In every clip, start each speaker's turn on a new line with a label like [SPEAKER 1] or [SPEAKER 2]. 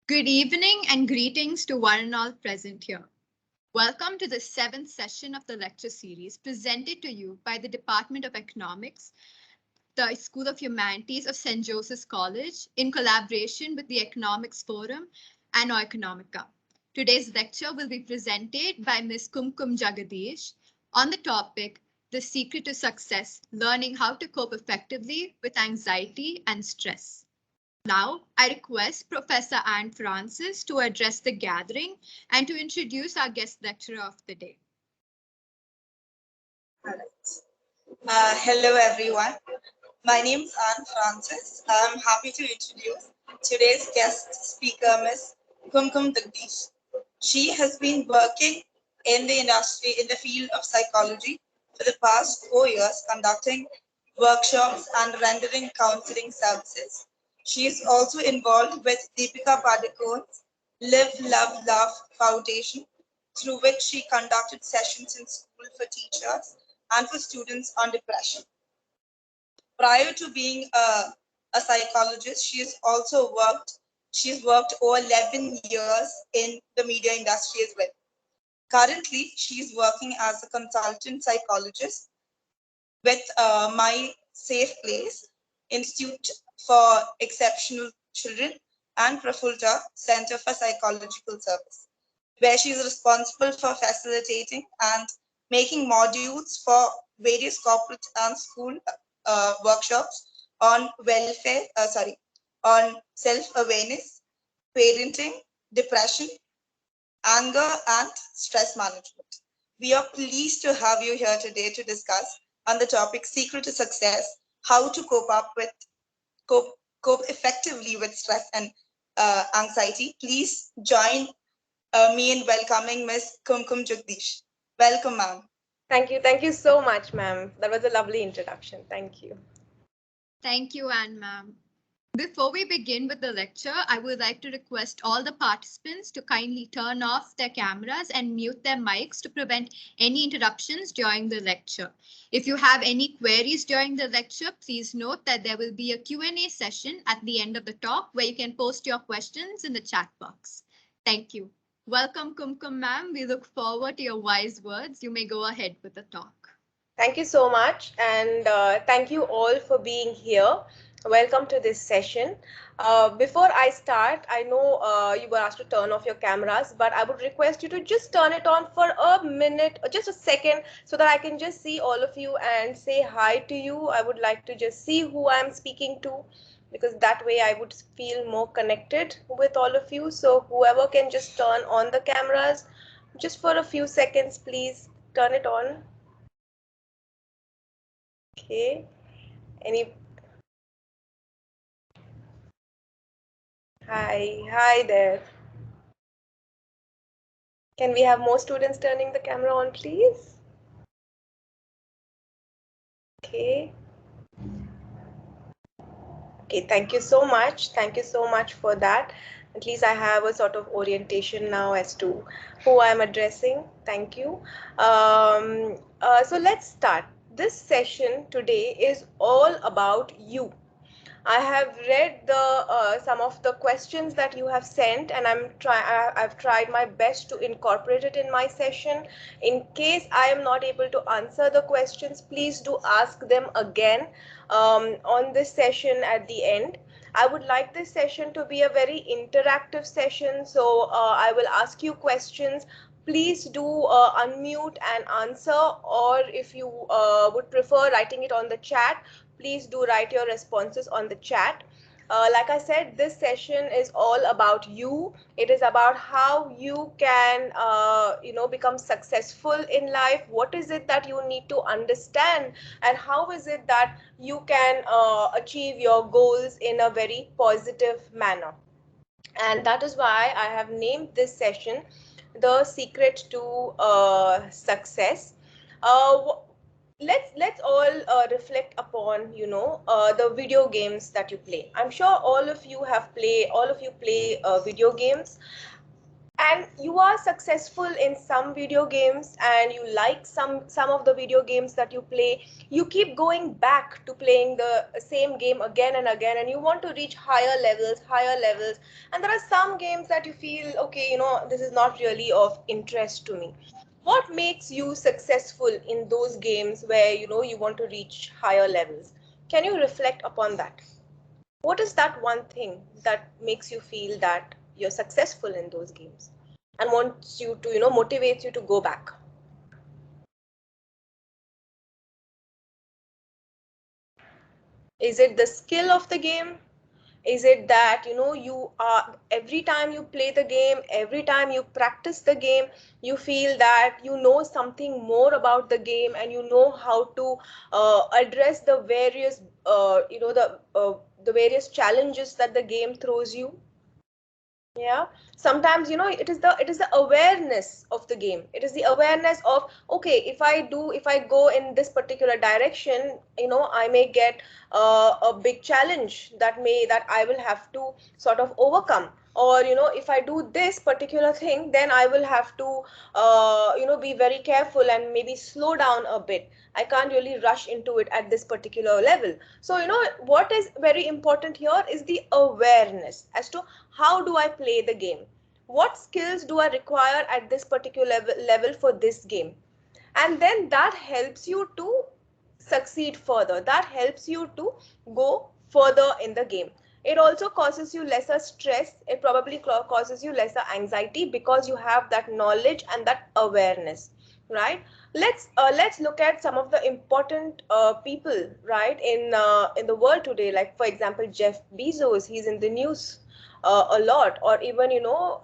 [SPEAKER 1] Good evening and greetings to one and all present here. Welcome to the 7th session of the lecture series presented to you by the Department of Economics, the School of Humanities of St. Joseph's College in collaboration with the Economics Forum and Economica. Today's lecture will be presented by Ms. Kumkum Jagadish on the topic, The Secret to Success, Learning How to Cope Effectively with Anxiety and Stress. Now, I request Professor Anne Francis to address the gathering and to introduce our guest lecturer of the day.
[SPEAKER 2] All right. Hello, everyone. My name is Anne Francis. I'm happy to introduce today's guest speaker, Ms. Kumkum Jagadish. She has been working in the industry in the field of psychology for the past 4 years, conducting workshops and rendering counseling services. She is also involved with Deepika Padukone's Live, Love, Love Foundation, through which she conducted sessions in school for teachers and for students on depression. Prior to being a psychologist, she's worked over 11 years in the media industry as well. Currently, she's working as a consultant psychologist with My Safe Place, Institute for Exceptional Children, and Prafulta Center for Psychological Service, where she is responsible for facilitating and making modules for various corporate and school workshops on on self-awareness, parenting, depression, anger, and stress management. We are pleased to have you here today to discuss on the topic Secret to Success, how to cope effectively with stress and anxiety. Please join me in welcoming Ms. Kumkum Jagadish. Welcome, ma'am.
[SPEAKER 3] Thank you. Thank you so much, ma'am. That was a lovely introduction. Thank you.
[SPEAKER 1] Thank you, Anne, ma'am. Before we begin with the lecture, I would like to request all the participants to kindly turn off their cameras and mute their mics to prevent any interruptions during the lecture. If you have any queries during the lecture, please note that there will be a Q&A session at the end of the talk where you can post your questions in the chat box. Thank you. Welcome, Kumkum ma'am. We look forward to your wise words. You may go ahead with the talk.
[SPEAKER 3] Thank you so much. And thank you all for being here. Welcome to this session. Before I start, I know you were asked to turn off your cameras, but I would request you to just turn it on for a minute or just a second so that I can just see all of you and say hi to you. I would like to just see who I'm speaking to, because that way I would feel more connected with all of you. So whoever can just turn on the cameras just for a few seconds, please turn it on. Okay. Hi there. Can we have more students turning the camera on, please? Okay. Okay, thank you so much. Thank you so much for that. At least I have a sort of orientation now as to who I'm addressing. Thank you. So let's start. This session today is all about you. I have read some of the questions that you have sent, and I've tried my best to incorporate it in my session. In case I am not able to answer the questions, please do ask them again on this session at the end. I would like this session to be a very interactive session, so I will ask you questions. Please do unmute and answer, or if you would prefer writing it on the chat, please do write your responses on the chat. Like I said, this session is all about you. It is about how you can, become successful in life. What is it that you need to understand, and how is it that you can achieve your goals in a very positive manner? And that is why I have named this session The Secret to Success. Let's all reflect upon the video games that you play. I'm sure all of you play video games. and you are successful in some video games and you like some of the video games that you play, you keep going back to playing the same game again and again, and you want to reach higher levels, and there are some games that you feel, okay, you know, this is not really of interest to me. What makes you successful in those games where, you know, you want to reach higher levels? Can you reflect upon that? What is that one thing that makes you feel that you're successful in those games and wants you to, you know, motivates you to go back? Is it the skill of the game? Is it that, you know, you are, every time you play the game, every time you practice the game, you feel that you know something more about the game and you know how to address the various the various challenges that the game throws you? Yeah, sometimes, you know, it is the awareness of the game. It is the awareness of, okay, if I go in this particular direction, you know, I may get a big challenge that I will have to sort of overcome. Or, you know, if I do this particular thing, then I will have to you know, be very careful and maybe slow down a bit. I can't really rush into it at this particular level. So, you know, what is very important here is the awareness as to how do I play the game? What skills do I require at this particular level for this game? And then that helps you to succeed further. That helps you to go further in the game. It also causes you lesser stress. It probably causes you lesser anxiety because you have that knowledge and that awareness, right? Let's look at some of the important people, right, in the world today. Like, for example, Jeff Bezos. He's in the news a lot. Or even, you know,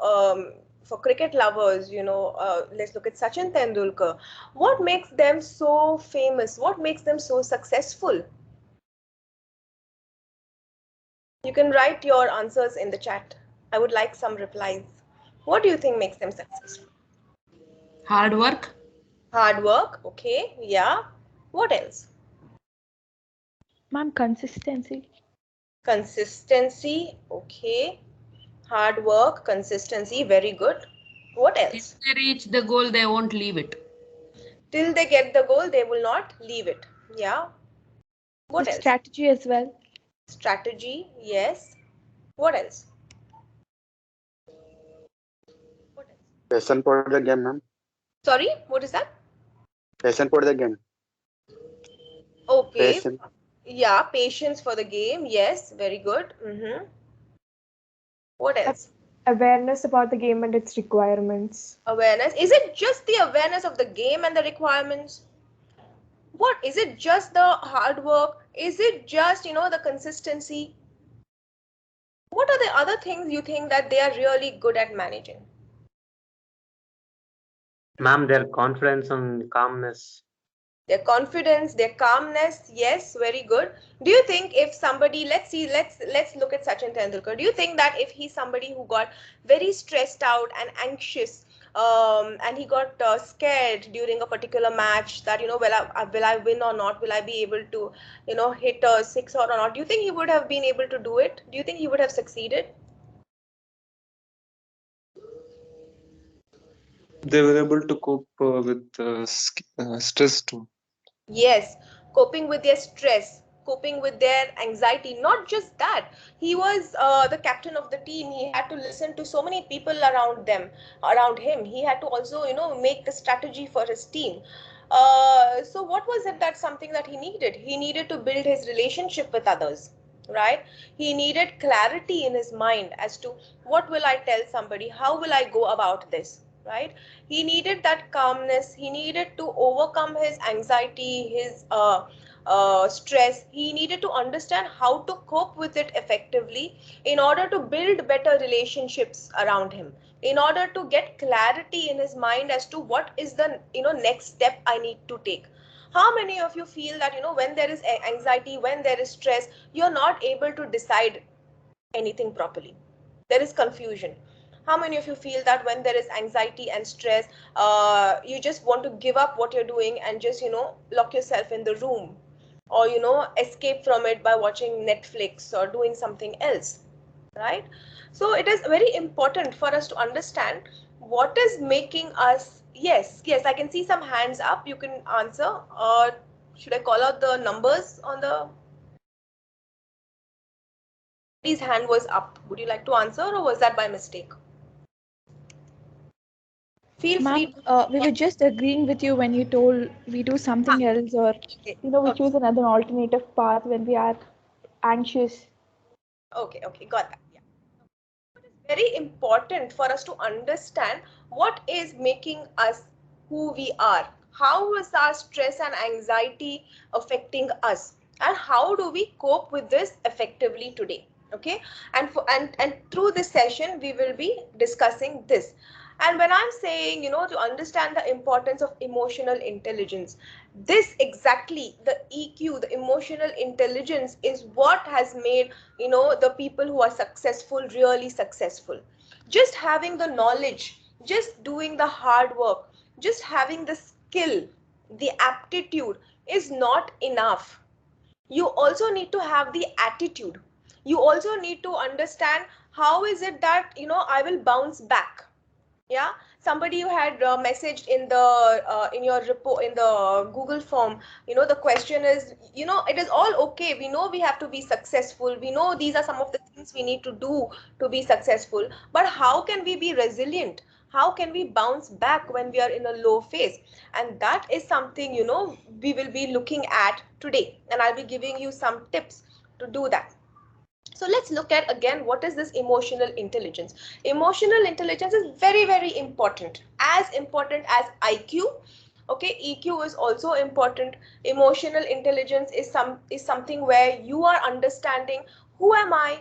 [SPEAKER 3] for cricket lovers, you know, let's look at Sachin Tendulkar. What makes them so famous? What makes them so successful? You can write your answers in the chat. I would like some replies. What do you think makes them successful?
[SPEAKER 4] Hard work.
[SPEAKER 3] Hard work. Okay. Yeah. What else?
[SPEAKER 5] Ma'am, consistency.
[SPEAKER 3] Consistency. Okay. Hard work, consistency. Very good. What
[SPEAKER 4] If
[SPEAKER 3] else?
[SPEAKER 4] they reach the goal, they won't leave it.
[SPEAKER 3] Till they get the goal, they will not leave it. Yeah. What else?
[SPEAKER 5] Strategy as well.
[SPEAKER 3] Strategy. Yes. What else?
[SPEAKER 6] Passion for the game, ma'am.
[SPEAKER 3] Sorry, what is that?
[SPEAKER 6] Passion for the game.
[SPEAKER 3] Okay.
[SPEAKER 6] Passion.
[SPEAKER 3] Yeah, patience for the game. Yes, very good. What else?
[SPEAKER 5] Awareness about the game and its requirements.
[SPEAKER 3] Awareness. Is it just the awareness of the game and the requirements? What is it? Just the hard work? Is it just, you know, the consistency? What are the other things you think that they are really good at managing?
[SPEAKER 7] Ma'am, their confidence and calmness.
[SPEAKER 3] Their confidence, their calmness. Yes, very good. Do you think if somebody, let's look at Sachin Tendulkar. Do you think that if he's somebody who got very stressed out and anxious, and he got scared during a particular match, that, you know, will I win or not? Will I be able to, you know, hit a six or not? Do you think he would have been able to do it? Do you think he would have succeeded?
[SPEAKER 8] They were able to cope with stress too.
[SPEAKER 3] Yes, coping with their stress, coping with their anxiety. Not just that, he was the captain of the team. He had to listen to so many people around him. He had to also, you know, make the strategy for his team. So what was it, that something that he needed? He needed to build his relationship with others, right? He needed clarity in his mind as to what will I tell somebody? How will I go about this? Right? He needed that calmness. He needed to overcome his anxiety, his stress. He needed to understand how to cope with it effectively in order to build better relationships around him, in order to get clarity in his mind as to what is the, you know, next step I need to take. How many of you feel that, you know, when there is anxiety, when there is stress, you're not able to decide anything properly? There is confusion. How many of you feel that when there is anxiety and stress, you just want to give up what you're doing and just, you know, lock yourself in the room, or, you know, escape from it by watching Netflix or doing something else? right? So it is very important for us to understand what is making us. Yes, yes, I can see some hands up. You can answer. Or should I call out the numbers on the? His hand was up. Would you like to answer, or was that by mistake? Feel free
[SPEAKER 5] Ma'am,
[SPEAKER 3] to.
[SPEAKER 5] we were just agreeing with you when you told we do something else, or
[SPEAKER 3] Okay.
[SPEAKER 5] we
[SPEAKER 3] Okay.
[SPEAKER 5] choose another alternative path when we are anxious.
[SPEAKER 3] Okay. Okay. Got that. Yeah. It is very important for us to understand what is making us who we are. How is our stress and anxiety affecting us? And how do we cope with this effectively today? Okay. And through this session, we will be discussing this. And when I'm saying, to understand the importance of emotional intelligence, this exactly, the EQ, the emotional intelligence, is what has made, the people who are successful really successful. Just having the knowledge, just doing the hard work, just having the skill, the aptitude is not enough. You also need to have the attitude. You also need to understand how is it that, I will bounce back. Yeah, somebody you had messaged in the in your report, in the Google form. The question is, it is all okay, we know we have to be successful, we know these are some of the things we need to do to be successful, but how can we be resilient? How can we bounce back when we are in a low phase? And that is something, we will be looking at today, and I'll be giving you some tips to do that. So let's look at again, what is this emotional intelligence? Emotional intelligence is very, very important, as important as IQ. Okay, EQ is also important. Emotional intelligence is something where you are understanding, who am I?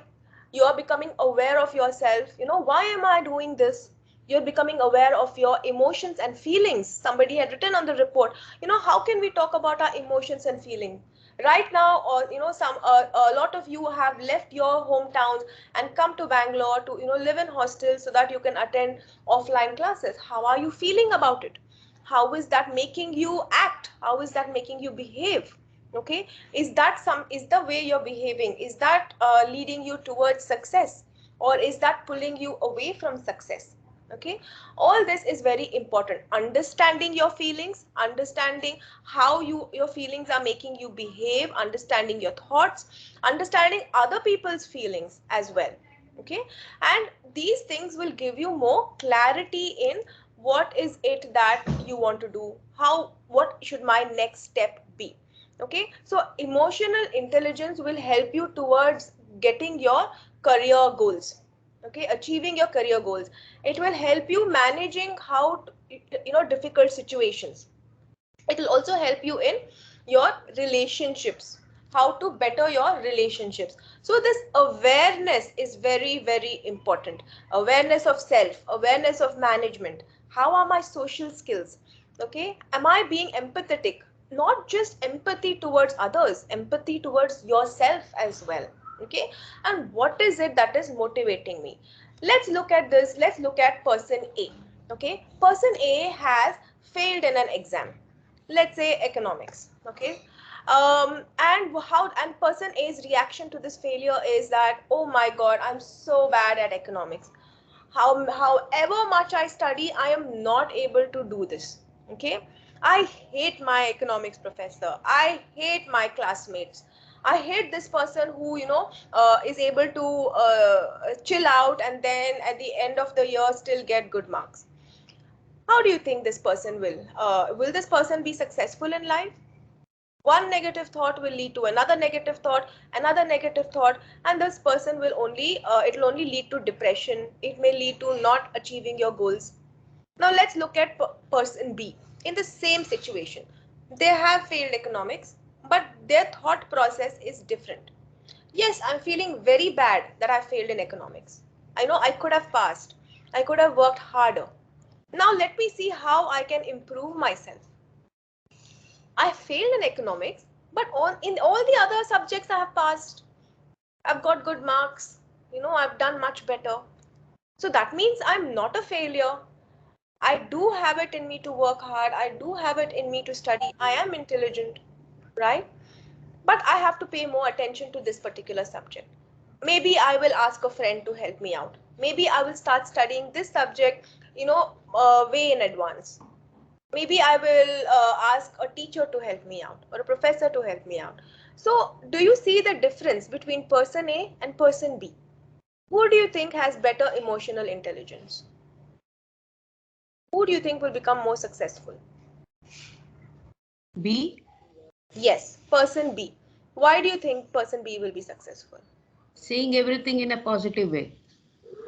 [SPEAKER 3] You are becoming aware of yourself. Why am I doing this? You're becoming aware of your emotions and feelings. Somebody had written on the report, how can we talk about our emotions and feelings right now? Or some a lot of you have left your hometowns and come to Bangalore to live in hostels so that you can attend offline classes. How are you feeling about it? How is that making you act? How is that making you behave? Okay, is the way you're behaving, is that leading you towards success, or is that pulling you away from success? Okay, all this is very important. Understanding your feelings, understanding how your feelings are making you behave, understanding your thoughts, understanding other people's feelings as well. Okay, and these things will give you more clarity in what is it that you want to do, what should my next step be. Okay, so emotional intelligence will help you towards getting your career goals. Okay, achieving your career goals. It will help you managing how difficult situations. It will also help you in your relationships, how to better your relationships. So this awareness is very, very important. Awareness of self, awareness of management. How are my social skills? Okay, am I being empathetic? Not just empathy towards others, empathy towards yourself as well. Okay, and what is it that is motivating me? Let's look at this. Let's look at person A. Okay, person A has failed in an exam, let's say economics. Okay, and person A's reaction to this failure is that, oh my god, I'm so bad at economics. However much I study, I am not able to do this. Okay, I hate my economics professor, I hate my classmates, I hate this person who is able to chill out and then at the end of the year still get good marks. How do you think this person will this person be successful in life? One negative thought will lead to another negative thought, another negative thought, and this person will only it will only lead to depression. It may lead to not achieving your goals. Now let's look at person B. In the same situation, they have failed economics, but their thought process is different. Yes, I'm feeling very bad that I failed in economics. I know I could have passed, I could have worked harder. Now let me see how I can improve myself. I failed in economics, but in all the other subjects I have passed. I've got good marks. I've done much better. So that means I'm not a failure. I do have it in me to work hard. I do have it in me to study. I am intelligent, right? But I have to pay more attention to this particular subject. maybe I will ask a friend to help me out. Maybe I will start studying this subject, way in advance. Maybe I will ask a teacher to help me out or a professor to help me out. So do you see the difference between person A and person B? Who do you think has better emotional intelligence? Who do you think will become more successful?
[SPEAKER 4] B.
[SPEAKER 3] Yes, person B. Why do you think person B will be successful?
[SPEAKER 4] Seeing everything in a positive way.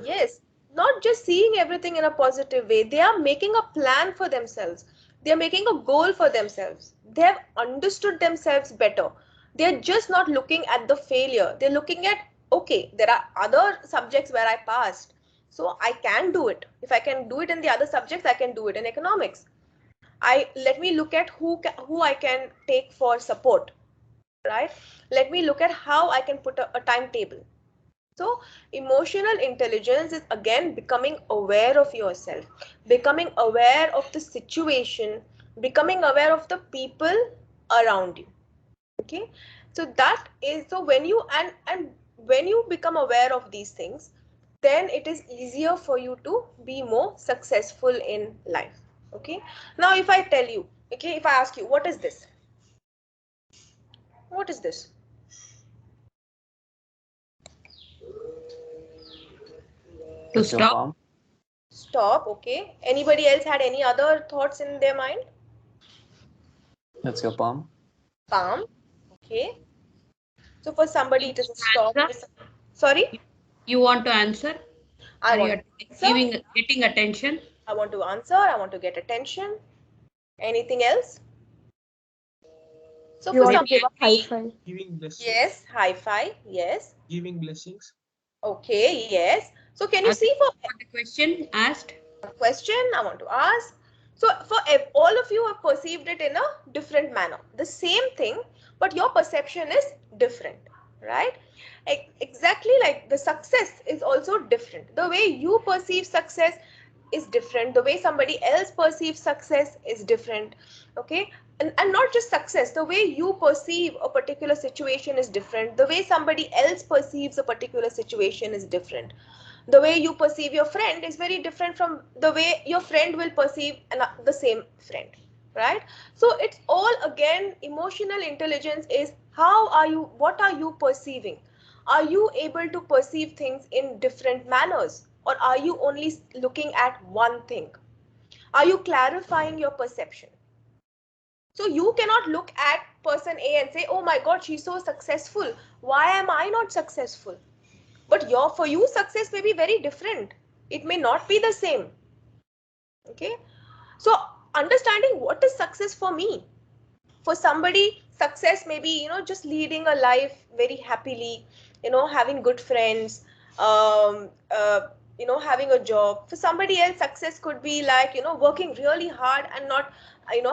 [SPEAKER 3] Yes, not just seeing everything in a positive way. They are making a plan for themselves. They are making a goal for themselves. They have understood themselves better. They are just not looking at the failure. They're looking at, okay, there are other subjects where I passed, so I can do it. If I can do it in the other subjects, I can do it in economics. Let me look at who I can take for support, right? Let me look at how I can put a timetable. So emotional intelligence is again becoming aware of yourself, becoming aware of the situation, becoming aware of the people around you. Okay, so that is, so when you and when you become aware of these things, then it is easier for you to be more successful in life. Okay, now if I tell you, okay, if I ask you, what is this? What is this?
[SPEAKER 4] To stop.
[SPEAKER 3] Stop. Okay, anybody else had any other thoughts in their mind?
[SPEAKER 9] That's your palm.
[SPEAKER 3] Palm. Okay, so for somebody it is a stop.
[SPEAKER 4] Answer?
[SPEAKER 3] Sorry,
[SPEAKER 4] You want to answer?
[SPEAKER 3] I
[SPEAKER 4] Or you
[SPEAKER 3] want
[SPEAKER 4] are
[SPEAKER 3] to answer.
[SPEAKER 4] getting attention?
[SPEAKER 3] I want to answer. I want to get attention. Anything else? So
[SPEAKER 5] You
[SPEAKER 3] for
[SPEAKER 5] want
[SPEAKER 3] some,
[SPEAKER 5] to give a high five.
[SPEAKER 10] Giving blessings.
[SPEAKER 3] yes, high five. Yes.
[SPEAKER 10] Giving blessings.
[SPEAKER 3] Okay. Yes. So can you see for
[SPEAKER 4] The question asked?
[SPEAKER 3] question I want to ask? So for all of you have perceived it in a different manner. The same thing, but your perception is different, right? Exactly like the success is also different. The way you perceive success is different. The way somebody else perceives success is different. Okay. And not just success, the way you perceive a particular situation is different. The way somebody else perceives a particular situation is different. The way you perceive your friend is very different from the way your friend will perceive the same friend, right? So it's all again emotional intelligence is what are you perceiving? Are you able to perceive things in different manners, or are you only looking at one thing? Are you clarifying your perception? So you cannot look at person A and say, oh my god, she's so successful, why am I not successful? But for you success may be very different. It may not be the same. Okay, so understanding what is success for me. For somebody, success may be just leading a life very happily, having good friends, having a job. For somebody else, success could be like working really hard and not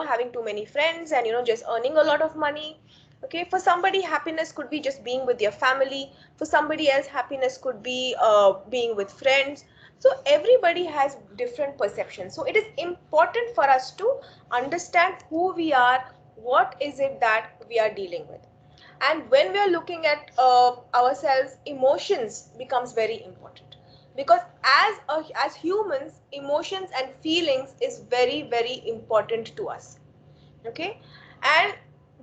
[SPEAKER 3] having too many friends and just earning a lot of money. Okay, for somebody, happiness could be just being with their family. For somebody else, happiness could be being with friends. So everybody has different perceptions. So it is important for us to understand who we are, what is it that we are dealing with. And when we are looking at ourselves, emotions becomes very important, because as humans, emotions and feelings is very, very important to us. Okay, and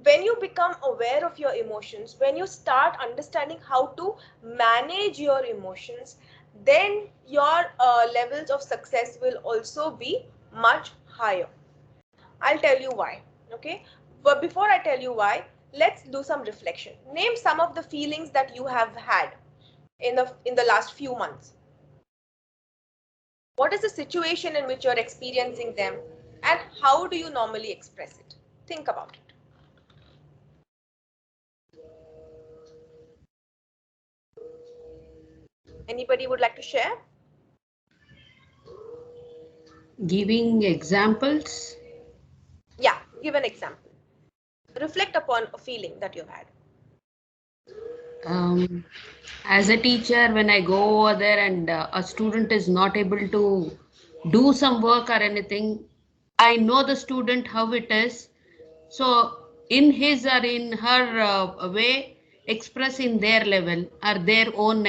[SPEAKER 3] when you become aware of your emotions, when you start understanding how to manage your emotions, then your levels of success will also be much higher. I'll tell you why. Okay, but before I tell you why, let's do some reflection. Name some of the feelings that you have had in the last few months. What is the situation in which you're experiencing them, and how do you normally express it? Think about it. Anybody would like to share?
[SPEAKER 4] Giving examples.
[SPEAKER 3] Yeah, give an example. Reflect upon a feeling that you've had.
[SPEAKER 4] As a teacher, when I go over there and a student is not able to do some work or anything, I know the student how it is. So in his or in her way, express in their level or their own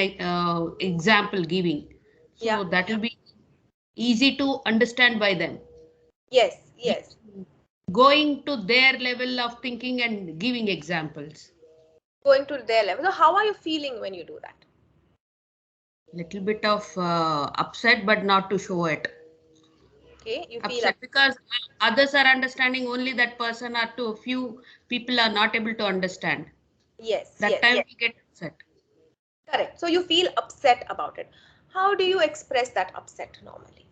[SPEAKER 4] example giving. So
[SPEAKER 3] Yeah.
[SPEAKER 4] that will be easy to understand by them.
[SPEAKER 3] Yes, yes.
[SPEAKER 4] Going to their level of thinking and giving examples.
[SPEAKER 3] Going to their level. So how are you feeling when you do that?
[SPEAKER 4] Little bit of upset, but not to show it.
[SPEAKER 3] Okay, you feel
[SPEAKER 4] Upset because others are understanding only that person, or to a few people are not able to understand.
[SPEAKER 3] yes,
[SPEAKER 4] That
[SPEAKER 3] yes,
[SPEAKER 4] time
[SPEAKER 3] yes.
[SPEAKER 4] we get upset.
[SPEAKER 3] Correct. So you feel upset about it. How do you express that upset normally?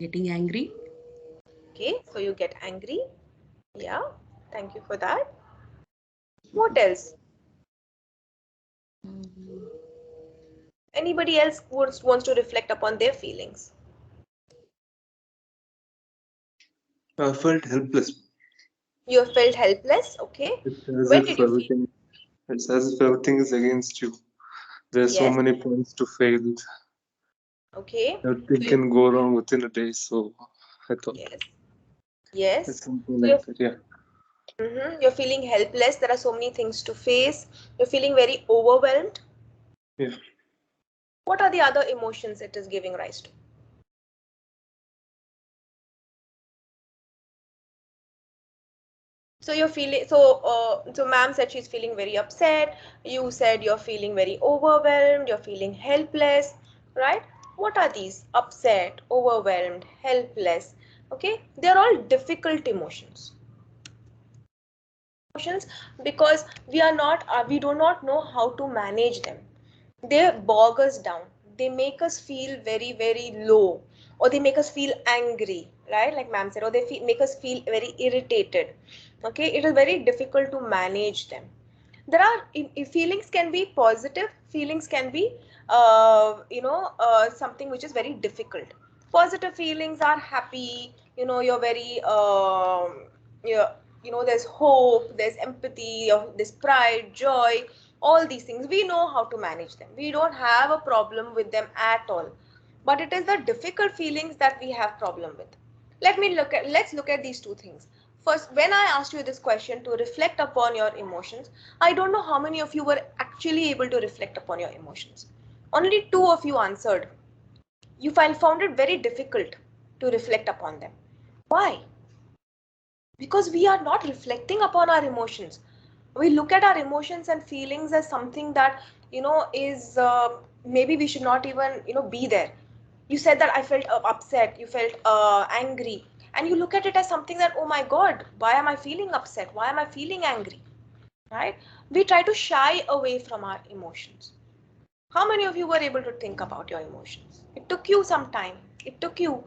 [SPEAKER 4] Getting angry.
[SPEAKER 3] Okay, so you get angry. Yeah, thank you for that. What else? Anybody else wants to reflect upon their feelings?
[SPEAKER 8] I felt helpless.
[SPEAKER 3] You felt helpless, okay?
[SPEAKER 8] It's as
[SPEAKER 3] When
[SPEAKER 8] if
[SPEAKER 3] did you feel?
[SPEAKER 8] everything. It's as if everything is against you. There are so
[SPEAKER 3] Yes,
[SPEAKER 8] many points to fail.
[SPEAKER 3] okay.
[SPEAKER 8] Everything can go wrong within a day. So I thought
[SPEAKER 3] Yes, yes.
[SPEAKER 8] it's something
[SPEAKER 3] So
[SPEAKER 8] like that. Yeah.
[SPEAKER 3] you're feeling helpless. There are so many things to face. You're feeling very overwhelmed.
[SPEAKER 8] Yeah.
[SPEAKER 3] What are the other emotions it is giving rise to? So you're feeling so ma'am said she's feeling very upset. You said you're feeling very overwhelmed, you're feeling helpless, right? What are these? Upset, overwhelmed, helpless. Okay, they're all difficult emotions. Because we do not know how to manage them. They bog us down. They make us feel very, very low, or they make us feel angry, right? Like ma'am said, or they make us feel very irritated. Okay, it is very difficult to manage them. There are feelings can be positive, feelings can be something which is very difficult. Positive feelings are happy, you're very you there's hope, there's empathy, there's pride, joy, all these things. We know how to manage them. We don't have a problem with them at all. But it is the difficult feelings that we have problem with. Let's look at these two things. First, when I asked you this question to reflect upon your emotions, I don't know how many of you were actually able to reflect upon your emotions. Only 2 of you answered. You found it very difficult to reflect upon them. Why? Because we are not reflecting upon our emotions. We look at our emotions and feelings as something that is maybe we should not even be there. You said that I felt upset, you felt angry, and you look at it as something that, oh my god, why am I feeling upset, why am I feeling angry, right? We try to shy away from our emotions. How many of you were able to think about your emotions? It took you some time. It took you,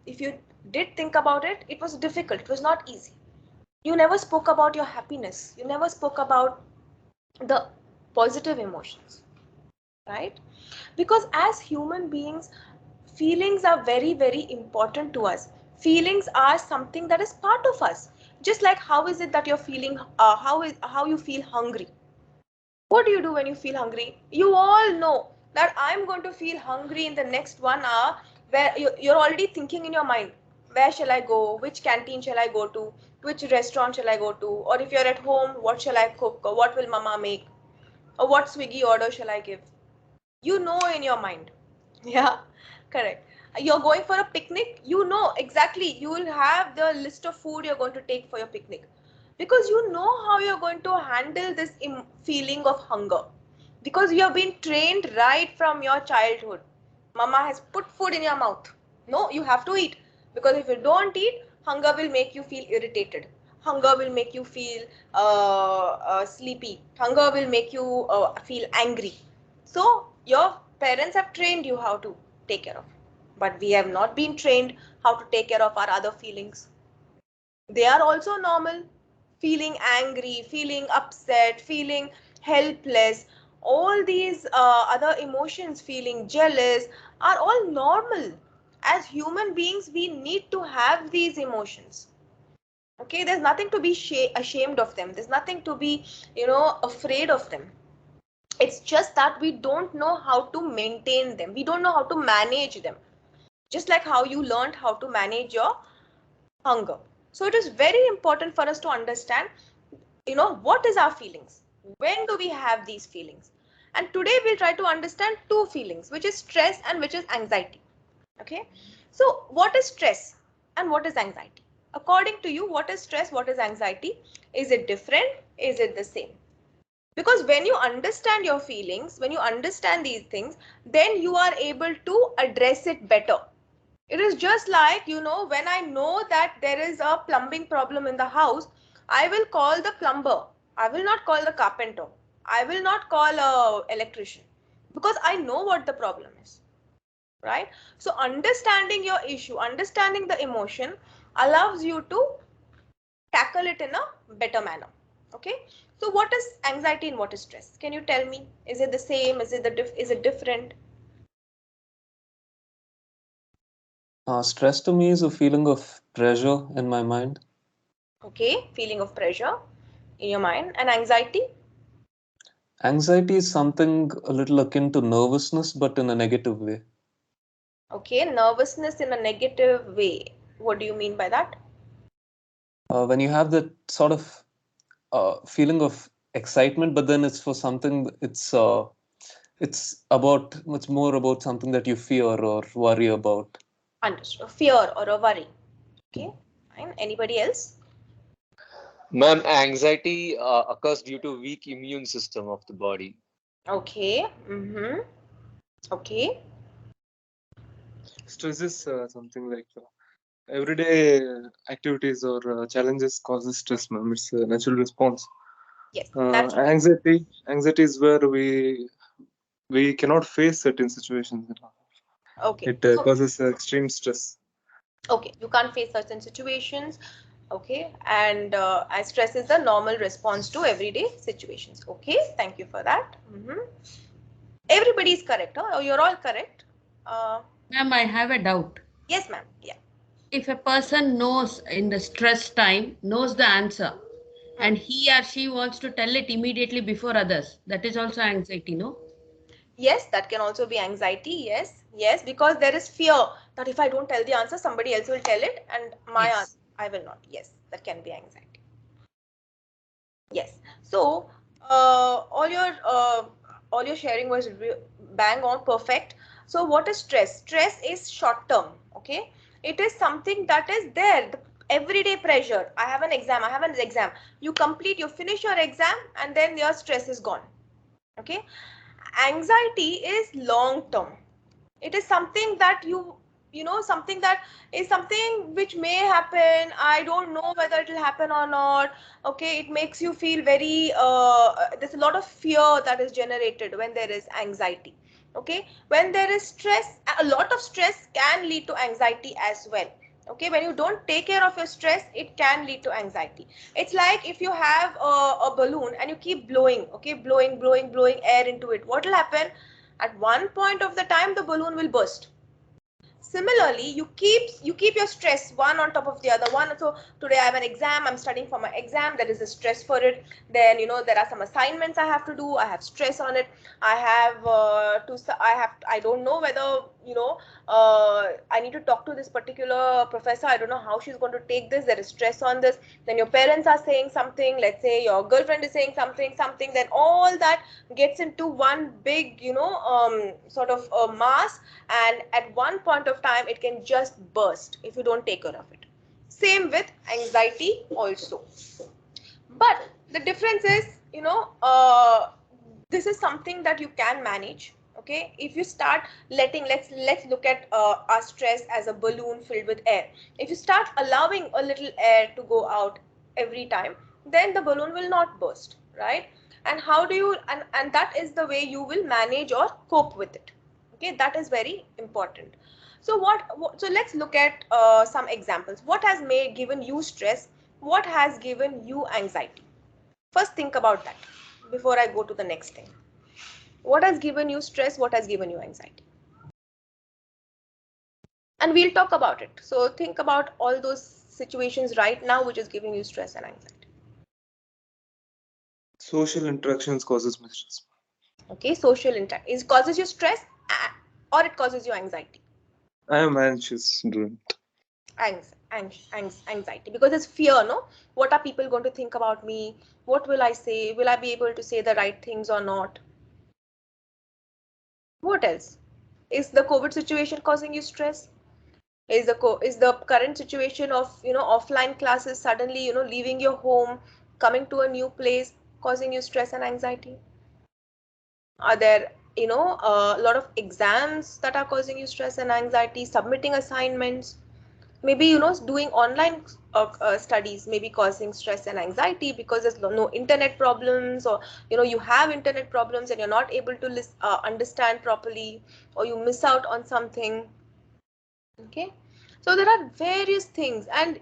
[SPEAKER 3] if you did think about it, it was difficult. It was not easy. You never spoke about your happiness. You never spoke about the positive emotions, right? Because as human beings, feelings are very, very important to us. Feelings are something that is part of us. Just like how is it that you're feeling, how you feel hungry? What do you do when you feel hungry? You all know that I'm going to feel hungry in the next 1 hour, where you're already thinking in your mind, where shall I go? Which canteen shall I go to? Which restaurant shall I go to? Or if you're at home, what shall I cook? Or what will mama make? Or what Swiggy order shall I give? You know in your mind. Yeah, correct. You're going for a picnic, you know exactly, you will have the list of food you're going to take for your picnic, because you know how you're going to handle this feeling of hunger, because you have been trained right from your childhood. Mama has put food in your mouth. No, you have to eat, because if you don't eat, hunger will make you feel irritated. Hunger will make you feel sleepy. Hunger will make you feel angry. So your parents have trained you how to take care of. But we have not been trained how to take care of our other feelings. They are also normal. Feeling angry, feeling upset, feeling helpless, all these other emotions, feeling jealous, are all normal. As human beings, we need to have these emotions. Okay, there's nothing to be ashamed of them. There's nothing to be, afraid of them. It's just that we don't know how to maintain them. We don't know how to manage them. Just like how you learned how to manage your Hunger. So it is very important for us to understand, what is our feelings? When do we have these feelings? And today we'll try to understand two feelings, which is stress and which is anxiety. Okay. So what is stress and what is anxiety? According to you, what is stress? What is anxiety? Is it different? Is it the same? Because when you understand your feelings, when you understand these things, then you are able to address it better. It is just like, when I know that there is a plumbing problem in the house, I will call the plumber. I will not call the carpenter. I will not call a electrician because I know what the problem is, right? So understanding your issue, understanding the emotion allows you to tackle it in a better manner. Okay. So what is anxiety and what is stress? Can you tell me? Is it the same? Is it different?
[SPEAKER 8] Stress to me is a feeling of pressure in my mind.
[SPEAKER 3] Okay. Feeling of pressure in your mind. And anxiety?
[SPEAKER 8] Anxiety is something a little akin to nervousness, but in a negative way.
[SPEAKER 3] Okay. Nervousness in a negative way. What do you mean by that?
[SPEAKER 8] When you have that sort of feeling of excitement, but then it's for something, it's about much more about something that you fear or worry about.
[SPEAKER 3] Understood. Fear or a worry. Okay. Fine. Anybody else?
[SPEAKER 9] Ma'am, anxiety occurs due to weak immune system of the body.
[SPEAKER 3] Okay. Mm-hmm. Okay.
[SPEAKER 8] Stress is something like everyday activities or challenges causes stress, ma'am. It's a natural response.
[SPEAKER 3] Yes. Natural.
[SPEAKER 8] Anxiety is where we cannot face certain situations.
[SPEAKER 3] Okay.
[SPEAKER 8] It
[SPEAKER 3] So,
[SPEAKER 8] causes extreme stress.
[SPEAKER 3] okay. You can't face certain situations. Okay. And stress is the normal response to everyday situations. Okay. Thank you for that. Mm-hmm. Everybody is correct. Huh? Oh, you're all correct.
[SPEAKER 4] Ma'am, I have a doubt.
[SPEAKER 3] Yes, ma'am. Yeah.
[SPEAKER 4] If a person knows in the stress time, knows the answer, and he or she wants to tell it immediately before others, that is also anxiety, no?
[SPEAKER 3] Yes, that can also be anxiety. Yes, yes, because there is fear that if I don't tell the answer, somebody else will tell it, and
[SPEAKER 4] Yes.
[SPEAKER 3] I will not. Yes, that can be anxiety. Yes. So all your sharing was bang on, perfect. So what is stress? Stress is short term. Okay, it is something that is there. The everyday pressure. I have an exam. I have an exam. You complete. You finish your exam, and then your stress is gone. Okay. Anxiety is long term. It is something that something that is something which may happen. I don't know whether it will happen or not. Okay, it makes you feel very there's a lot of fear that is generated when there is anxiety. Okay, when there is stress, a lot of stress can lead to anxiety as well. Okay, when you don't take care of your stress, it can lead to anxiety. It's like if you have a balloon and you keep blowing, okay, blowing air into it, what will happen? At one point of the time, the balloon will burst. Similarly, you keep your stress one on top of the other one. So today I have an exam, I'm studying for my exam, there is a stress for it. Then there are some assignments I have to do, I have stress on it. I have I don't know whether I need to talk to this particular professor. I don't know how she's going to take this. There is stress on this. Then your parents are saying something, let's say your girlfriend is saying something, then all that gets into one big sort of a mass, and at one point of time it can just burst if you don't take care of it. Same with anxiety also. But the difference is, this is something that you can manage. Okay, if you start letting, let's look at our stress as a balloon filled with air. If you start allowing a little air to go out every time, then the balloon will not burst, right? And how do you, and that is the way you will manage or cope with it. Okay, that is very important. So so let's look at some examples. What has given you stress? What has given you anxiety? First, think about that before I go to the next thing. What has given you stress? What has given you anxiety? And we'll talk about it. So think about all those situations right now which is giving you stress and anxiety.
[SPEAKER 8] Social interactions causes me stress.
[SPEAKER 3] Okay, social interaction. It causes you stress or it causes you anxiety?
[SPEAKER 8] I am anxious during it.
[SPEAKER 3] Anxiety, because it's fear, no? What are people going to think about me? What will I say? Will I be able to say the right things or not? What else? Is the COVID situation causing you stress? Is the current situation of, you know, offline classes, suddenly, you know, leaving your home, coming to a new place, causing you stress and anxiety? Are there, you know, a lot of exams that are causing you stress and anxiety? Submitting assignments, maybe, you know, doing online studies may be causing stress and anxiety because there's no internet problems, or, you know, you have internet problems and you're not able to understand properly, or you miss out on something. Okay, so there are various things, and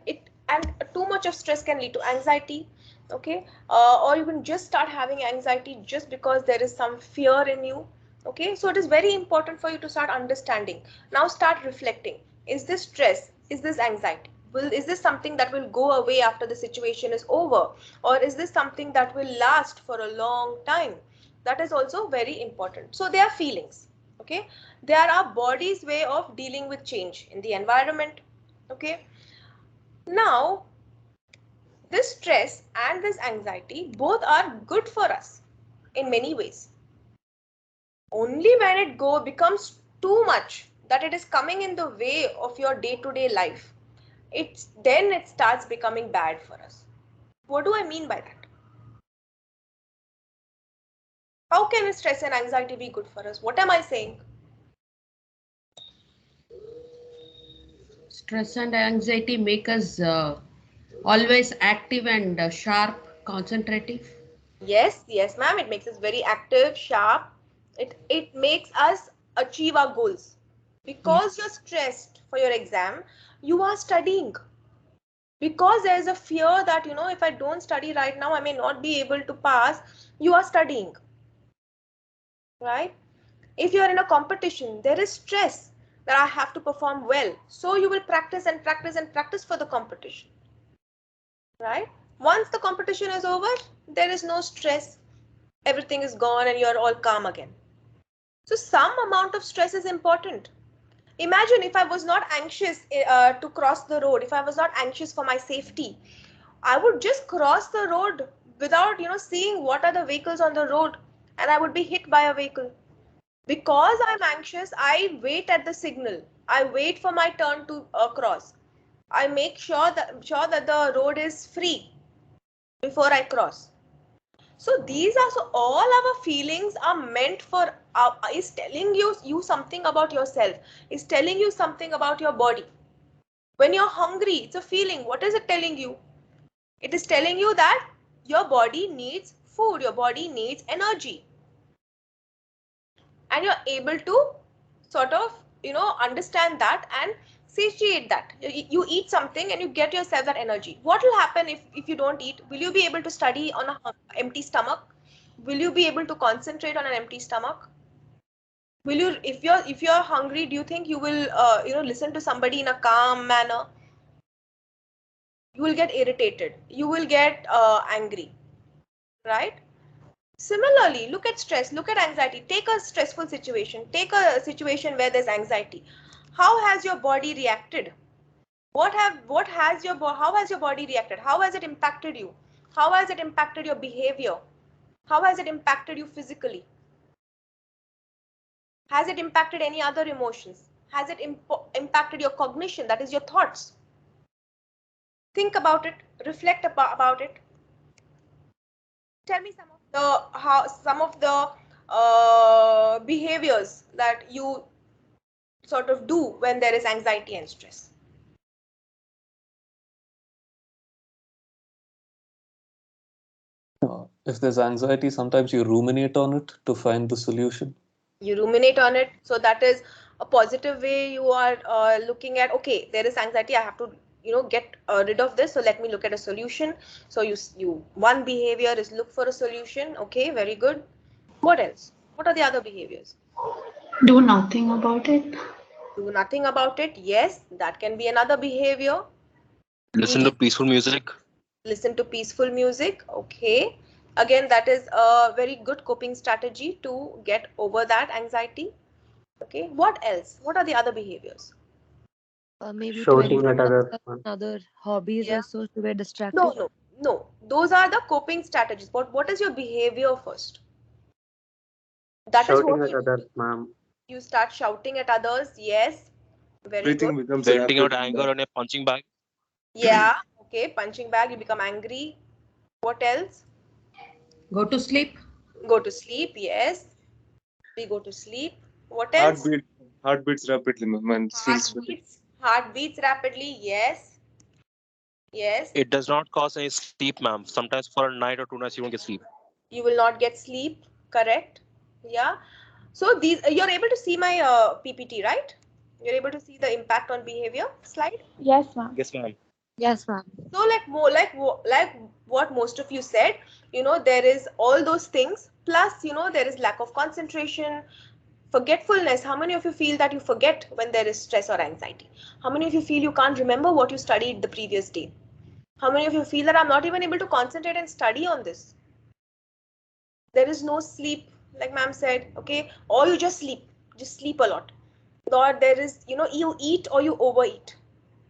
[SPEAKER 3] too much of stress can lead to anxiety. Okay, or you can just start having anxiety just because there is some fear in you. Okay, so it is very important for you to start understanding. Now start reflecting. Is this stress? Is this anxiety? Is this something that will go away after the situation is over, or is this something that will last for a long time? That is also very important. So they are feelings. Okay, they are our body's way of dealing with change in the environment. Okay, now this stress and this anxiety both are good for us in many ways. Only when it becomes too much, that it is coming in the way of your day-to-day life, then it starts becoming bad for us. What do I mean by that? How can stress and anxiety be good for us? What am I saying?
[SPEAKER 4] Stress and anxiety make us always active and sharp, concentrative.
[SPEAKER 3] Yes, yes, ma'am. It makes us very active, sharp. It makes us achieve our goals. Because you're stressed for your exam, you are studying. Because there is a fear that, you know, if I don't study right now, I may not be able to pass. You are studying, right? If you are in a competition, there is stress that I have to perform well. So you will practice and practice and practice for the competition, right? Once the competition is over, there is no stress. Everything is gone and you're all calm again. So some amount of stress is important. Imagine if I was not anxious to cross the road, if I was not anxious for my safety, I would just cross the road without, you know, seeing what are the vehicles on the road, and I would be hit by a vehicle. Because I'm anxious, I wait at the signal. I wait for my turn to cross. I make sure that the road is free before I cross. So these are, so all our feelings are meant for, is telling you something about yourself, is telling you something about your body. When you're hungry, it's a feeling. What is it telling you? It is telling you that your body needs food, your body needs energy. And you're able to sort of, you know, understand that and satiate that. You eat something and you get yourself that energy. What will happen if you don't eat? Will you be able to study on an empty stomach? Will you be able to concentrate on an empty stomach? Will you, if you're hungry, do you think you will you know, listen to somebody in a calm manner? You will get irritated, you will get angry, right? Similarly, look at stress, look at anxiety. Take a stressful situation, take a situation where there's anxiety. How has your body reacted? How has your body reacted? How has it impacted you? How has it impacted your behavior? How has it impacted you physically? Has it impacted any other emotions? Has it impacted your cognition, that is your thoughts? Think about it, reflect about it. Tell me some of the behaviors that you sort of do when there is anxiety and stress.
[SPEAKER 8] If there's anxiety, sometimes you ruminate on it to find the solution.
[SPEAKER 3] You ruminate on it, so that is a positive way. You are looking at, okay, there is anxiety, I have to, you know, get rid of this, so let me look at a solution. So you one behavior is look for a solution. Okay, very good. What else? What are the other behaviors?
[SPEAKER 5] Do nothing about it.
[SPEAKER 3] Do nothing about it. Yes, that can be another behavior.
[SPEAKER 9] Listen to peaceful music.
[SPEAKER 3] Listen to peaceful music. Okay, again, that is a very good coping strategy to get over that anxiety. Okay, what else? What are the other behaviors?
[SPEAKER 10] Maybe
[SPEAKER 7] Shouting
[SPEAKER 10] 20
[SPEAKER 7] at others, ma'am.
[SPEAKER 10] other hobbies
[SPEAKER 3] Yeah.
[SPEAKER 10] or so to get
[SPEAKER 3] No,
[SPEAKER 10] distracted.
[SPEAKER 3] no. Those are the coping strategies. What is your behavior first? That is
[SPEAKER 7] Shouting
[SPEAKER 3] what
[SPEAKER 7] at others, ma'am.
[SPEAKER 3] you start shouting at others. Yes. Very
[SPEAKER 11] Everything
[SPEAKER 3] good.
[SPEAKER 11] becomes
[SPEAKER 12] Venting out
[SPEAKER 11] elaborate in
[SPEAKER 12] anger
[SPEAKER 11] that.
[SPEAKER 12] on a punching bag.
[SPEAKER 3] Yeah. Okay. Punching bag, you become angry. What else?
[SPEAKER 4] Go to sleep.
[SPEAKER 3] Go to sleep. Yes. We go to sleep. What else?
[SPEAKER 11] Heart beats rapidly, ma'am, and feels sweaty.
[SPEAKER 3] Heart beats rapidly. Yes. Yes.
[SPEAKER 12] It does not cause any sleep, ma'am. Sometimes for a night or 2 nights you won't get sleep.
[SPEAKER 3] You will not get sleep. Correct. Yeah. So these you're able to see my PPT, right? You're able to see the impact on behavior slide.
[SPEAKER 5] Yes, ma'am.
[SPEAKER 12] Yes, ma'am.
[SPEAKER 10] Yes, ma'am.
[SPEAKER 3] So like what most of you said, there is all those things. Plus, there is lack of concentration, forgetfulness. How many of you feel that you forget when there is stress or anxiety? How many of you feel you can't remember what you studied the previous day? How many of you feel that I'm not even able to concentrate and study on this? There is no sleep, like ma'am said, okay, or you just sleep a lot. Or there is, you eat or you overeat,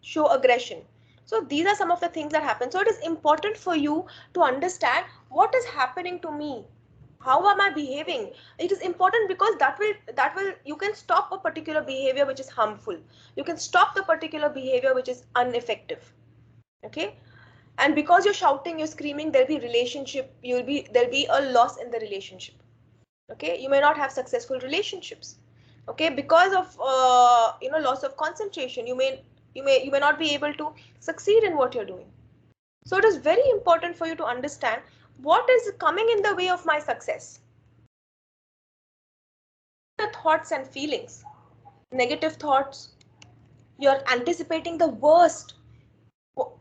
[SPEAKER 3] show aggression. So these are some of the things that happen. So it is important for you to understand what is happening to me. How am I behaving? It is important because that will you can stop a particular behavior which is harmful. You can stop the particular behavior which is ineffective. Okay. And because you're shouting, you're screaming, there'll be there'll be a loss in the relationship. Okay, you may not have successful relationships. Okay, because of loss of concentration, you may not be able to succeed in what you're doing. So it is very important for you to understand what is coming in the way of my success. The thoughts and feelings, negative thoughts, you're anticipating the worst.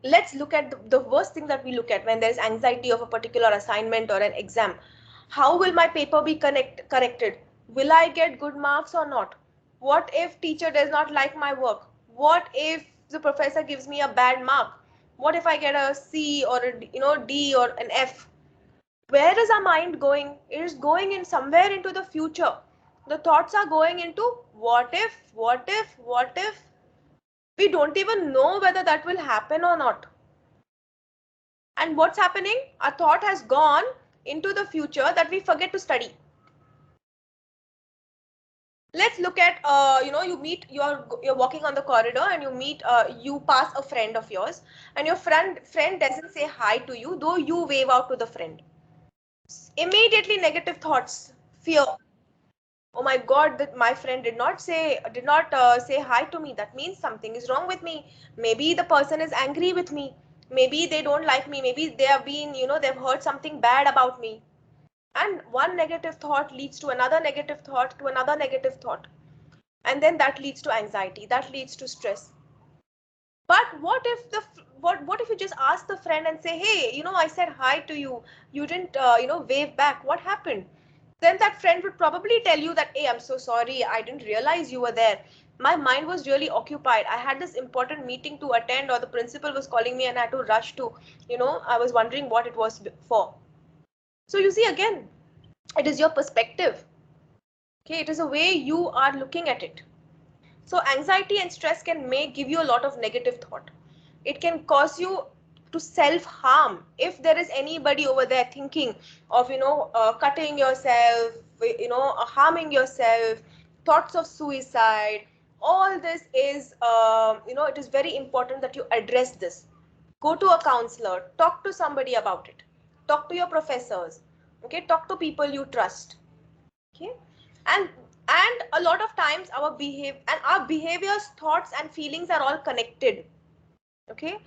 [SPEAKER 3] Let's look at the worst thing that we look at when there's anxiety of a particular assignment or an exam. How will my paper be corrected? Will I get good marks or not? What if teacher does not like my work? What if the professor gives me a bad mark? What if I get a C or a D or an F? Where is our mind going? It is going in somewhere into the future. The thoughts are going into what if, what if, what if. We don't even know whether that will happen or not. And what's happening? Our thought has gone into the future that we forget to study. Let's look at you're walking on the corridor and you pass a friend of yours, and your friend doesn't say hi to you, though you wave out to the friend. Immediately negative thoughts, fear. Oh my god, that my friend did not say hi to me. That means something is wrong with me. Maybe the person is angry with me. Maybe they don't like me. Maybe they have been, they've heard something bad about me. And one negative thought leads to another negative thought, to another negative thought. And then that leads to anxiety, that leads to stress. But what if you just ask the friend and say, hey, I said hi to you, you didn't wave back, what happened? Then that friend would probably tell you that, hey, I'm so sorry, I didn't realize you were there. My mind was really occupied. I had this important meeting to attend, or the principal was calling me and I had to rush to, I was wondering what it was for. So you see, again, it is your perspective. Okay, it is a way you are looking at it. So anxiety and stress can give you a lot of negative thought. It can cause you to self-harm. If there is anybody over there thinking of, cutting yourself, harming yourself, thoughts of suicide, all this is, it is very important that you address this. Go to a counselor, talk to somebody about it, talk to your professors, okay, talk to people you trust, okay, and a lot of times our behaviors, thoughts and feelings are all connected, okay.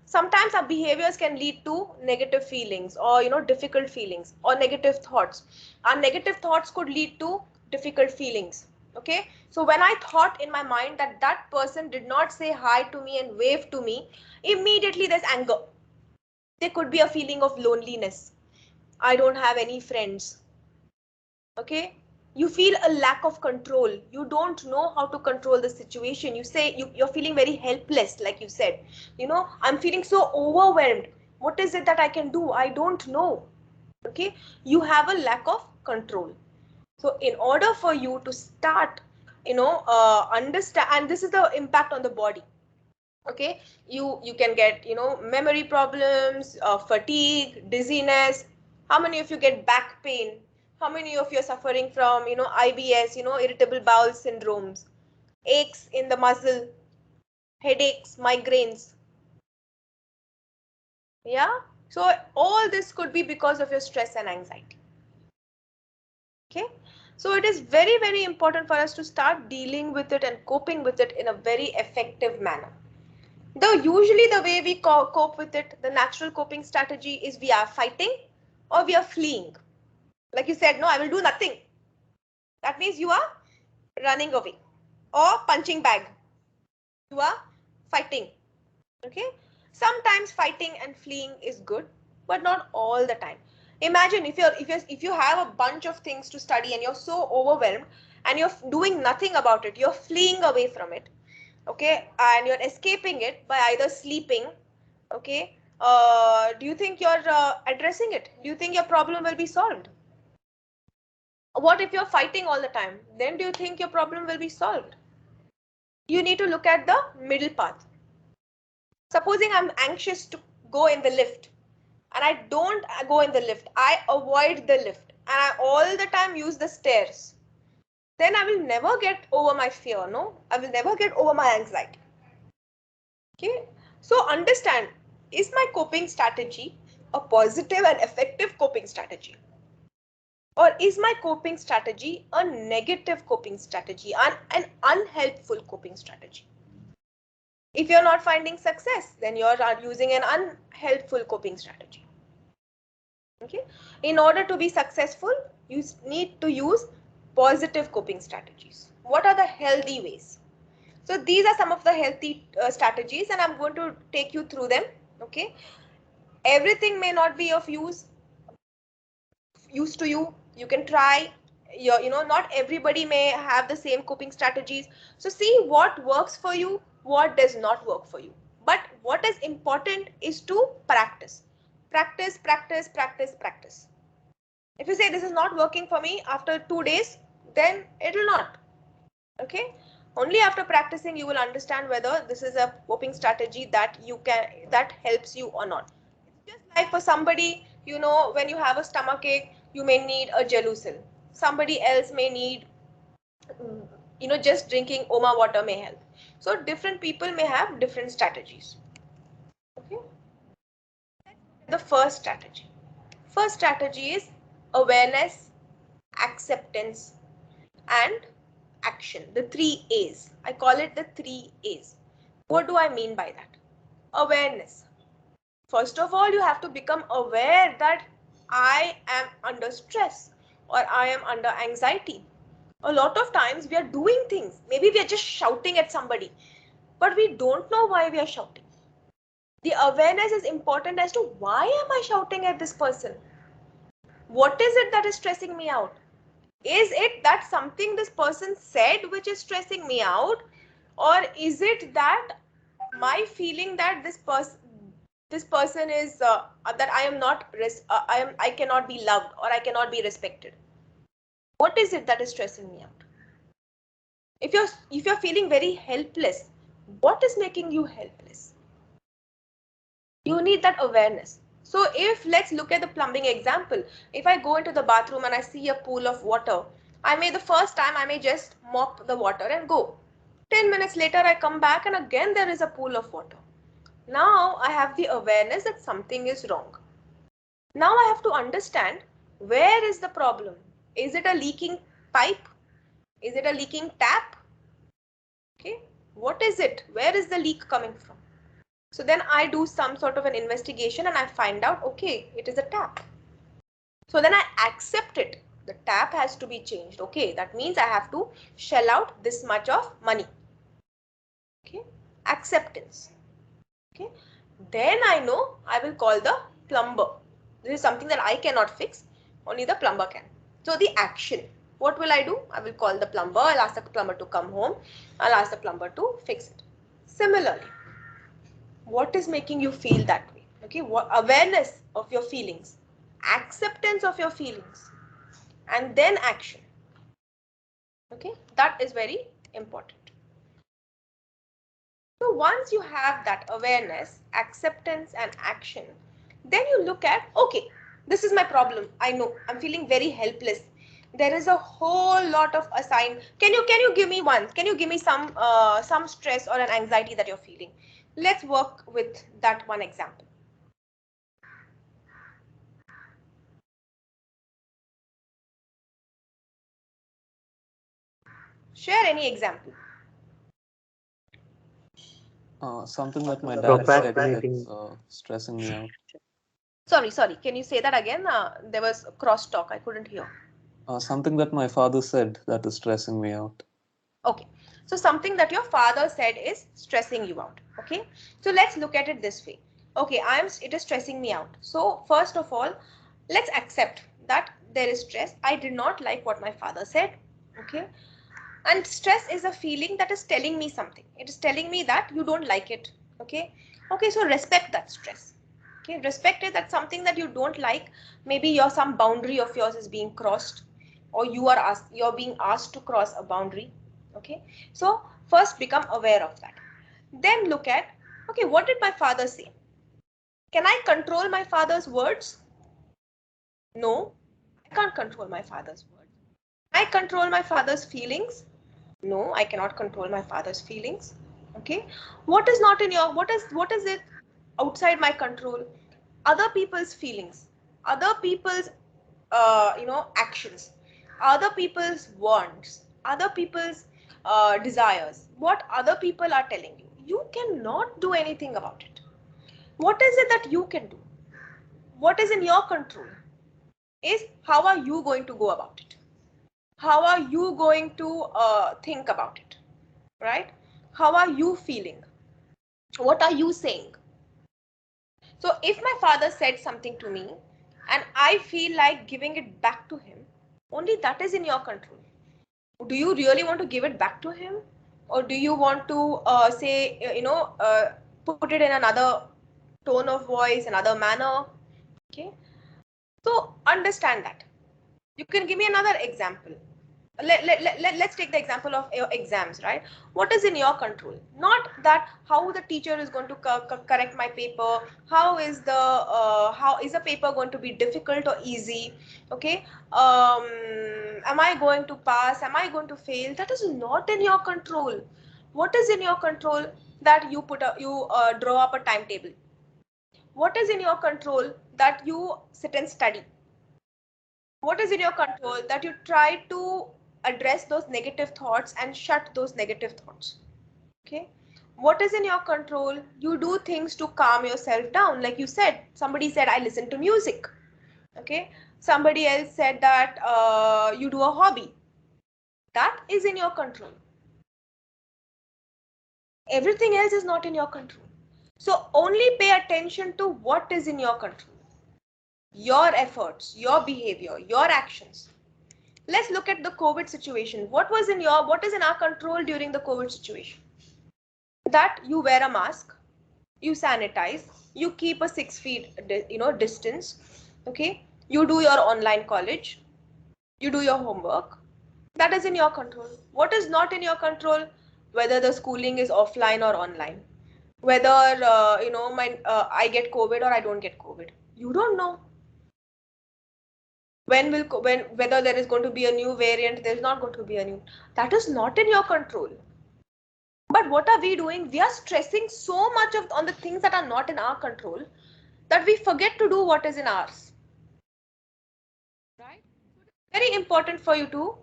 [SPEAKER 3] Sometimes our behaviors can lead to negative feelings, or difficult feelings, or negative thoughts. Our negative thoughts could lead to difficult feelings, okay. So when I thought in my mind that that person did not say hi to me and wave to me, immediately there's anger. There could be a feeling of loneliness. I don't have any friends, okay. You feel a lack of control. You don't know how to control the situation. You say you're feeling very helpless, like you said, I'm feeling so overwhelmed. What is it that I can do? I don't know, okay. You have a lack of control. So in order for you to start understand, and this is the impact on the body, Okay, you can get, you know, memory problems, fatigue, dizziness. How many of you get back pain? How many of you are suffering from, you know, IBS, you know, irritable bowel syndromes, aches in the muscle, headaches, migraines? Yeah, so all this could be because of your stress and anxiety. Okay, so it is very, very important for us to start dealing with it and coping with it in a very effective manner. Though usually the way we cope with it, the natural coping strategy is we are fighting or we are fleeing. Like you said, no, I will do nothing. That means you are running away or punching bag. You are fighting. Okay. Sometimes fighting and fleeing is good, but not all the time. Imagine if you have a bunch of things to study and you're so overwhelmed and you're doing nothing about it, you're fleeing away from it. Okay, and you're escaping it by either sleeping. Okay, do you think you're addressing it? Do you think your problem will be solved? What if you're fighting all the time? Then do you think your problem will be solved? You need to look at the middle path. Supposing I'm anxious to go in the lift and I don't go in the lift, I avoid the lift and I all the time use the stairs, then I will never get over my fear. No, I will never get over my anxiety. Okay, so understand, is my coping strategy a positive and effective coping strategy? Or is my coping strategy a negative coping strategy, an unhelpful coping strategy? If you're not finding success, then you're using an unhelpful coping strategy. Okay, in order to be successful, you need to use positive coping strategies. What are the healthy ways? So these are some of the healthy strategies and I'm going to take you through them. Okay, everything may not be of use to you. You can try your, you know, not everybody may have the same coping strategies. So see what works for you, what does not work for you. But what is important is to practice. Practice, practice, practice, practice. If you say this is not working for me after 2 days, then it will not. Okay, only after practicing you will understand whether this is a coping strategy that helps you or not. It's just like for somebody, you know, when you have a stomach ache, you may need a Gelusil. Somebody else may need, you know, just drinking Oma water may help. So different people may have different strategies. Okay, the first strategy is awareness, acceptance, and action. The 3 A's. I call it the 3 A's. What do I mean by that? Awareness. First of all, you have to become aware that I am under stress or I am under anxiety. A lot of times we are doing things. Maybe we are just shouting at somebody, but we don't know why we are shouting. The awareness is important as to why am I shouting at this person? What is it that is stressing me out? Is it that something this person said which is stressing me out, or is it that my feeling that this person is that I am not I cannot be loved or I cannot be respected? What is it that is stressing me out? If you're feeling very helpless, what is making you helpless? You need that awareness. So if, let's look at the plumbing example. If I go into the bathroom and I see a pool of water, the first time I may just mop the water and go. 10 minutes later, I come back and again there is a pool of water. Now I have the awareness that something is wrong. Now I have to understand, where is the problem? Is it a leaking pipe? Is it a leaking tap? Okay, what is it? Where is the leak coming from? So then I do some sort of an investigation and I find out, okay, it is a tap. So then I accept it. The tap has to be changed. Okay, that means I have to shell out this much of money. Okay, acceptance. Okay, then I know I will call the plumber. This is something that I cannot fix, only the plumber can. So the action, what will I do? I will call the plumber, I'll ask the plumber to come home, I'll ask the plumber to fix it. Similarly, what is making you feel that way? Okay, awareness of your feelings, acceptance of your feelings, and then action. Okay, that is very important. So once you have that awareness, acceptance and action, then you look at, okay, this is my problem. I know I'm feeling very helpless. There is a whole lot of Can you give me one? Can you give me some stress or an anxiety that you're feeling? Let's work with that one example. Share any example.
[SPEAKER 8] Something that my dad said that's stressing me out.
[SPEAKER 3] Sorry. Can you say that again? There was a cross talk. I couldn't hear.
[SPEAKER 8] Something that my father said that is stressing me out.
[SPEAKER 3] Okay. So something that your father said is stressing you out. Okay. So let's look at it this way. Okay, it is stressing me out. So first of all, let's accept that there is stress. I did not like what my father said. Okay. And stress is a feeling that is telling me something. It is telling me that you don't like it. Okay. Okay. So respect that stress. Okay. Respect it. That's something that you don't like. Maybe some boundary of yours is being crossed, or you're being asked to cross a boundary. Okay. So first become aware of that. Then look at, okay, what did my father say? Can I control my father's words? No, I can't control my father's words. Can I control my father's feelings? No, I cannot control my father's feelings. Okay. What is not in your, what is it outside my control? Other people's feelings, other people's, actions, other people's wants, other people's desires, what other people are telling you. You cannot do anything about it. What is it that you can do? What is in your control is how are you going to go about it? How are you going to think about it, right? How are you feeling? What are you saying? So if my father said something to me and I feel like giving it back to him, only that is in your control. Do you really want to give it back to him? Or do you want to put it in another tone of voice, another manner? Okay. So understand that. You can give me another example. Let's take the example of your exams, right? What is in your control? Not that how the teacher is going to correct my paper, how is the paper going to be difficult or easy? Okay. Am I going to pass? Am I going to fail? That is not in your control. What is in your control? That you draw up a timetable. What is in your control? That you sit and study. What is in your control? That you try to address those negative thoughts and shut those negative thoughts. Okay. What is in your control? You do things to calm yourself down. Like you said, somebody said, I listen to music. Okay. Somebody else said that you do a hobby. That is in your control. Everything else is not in your control. So only pay attention to what is in your control. Your efforts, your behavior, your actions. Let's look at the COVID situation. What is in our control during the COVID situation? That you wear a mask, you sanitize, you keep a 6 feet, distance. Okay. You do your online college, you do your homework. That is in your control. What is not in your control? Whether the schooling is offline or online. Whether, I get COVID or I don't get COVID. You don't know. Whether there is going to be a new variant, there's not going to be a new. That is not in your control. But what are we doing? We are stressing so much on the things that are not in our control that we forget to do what is in ours. Right? Very important for you to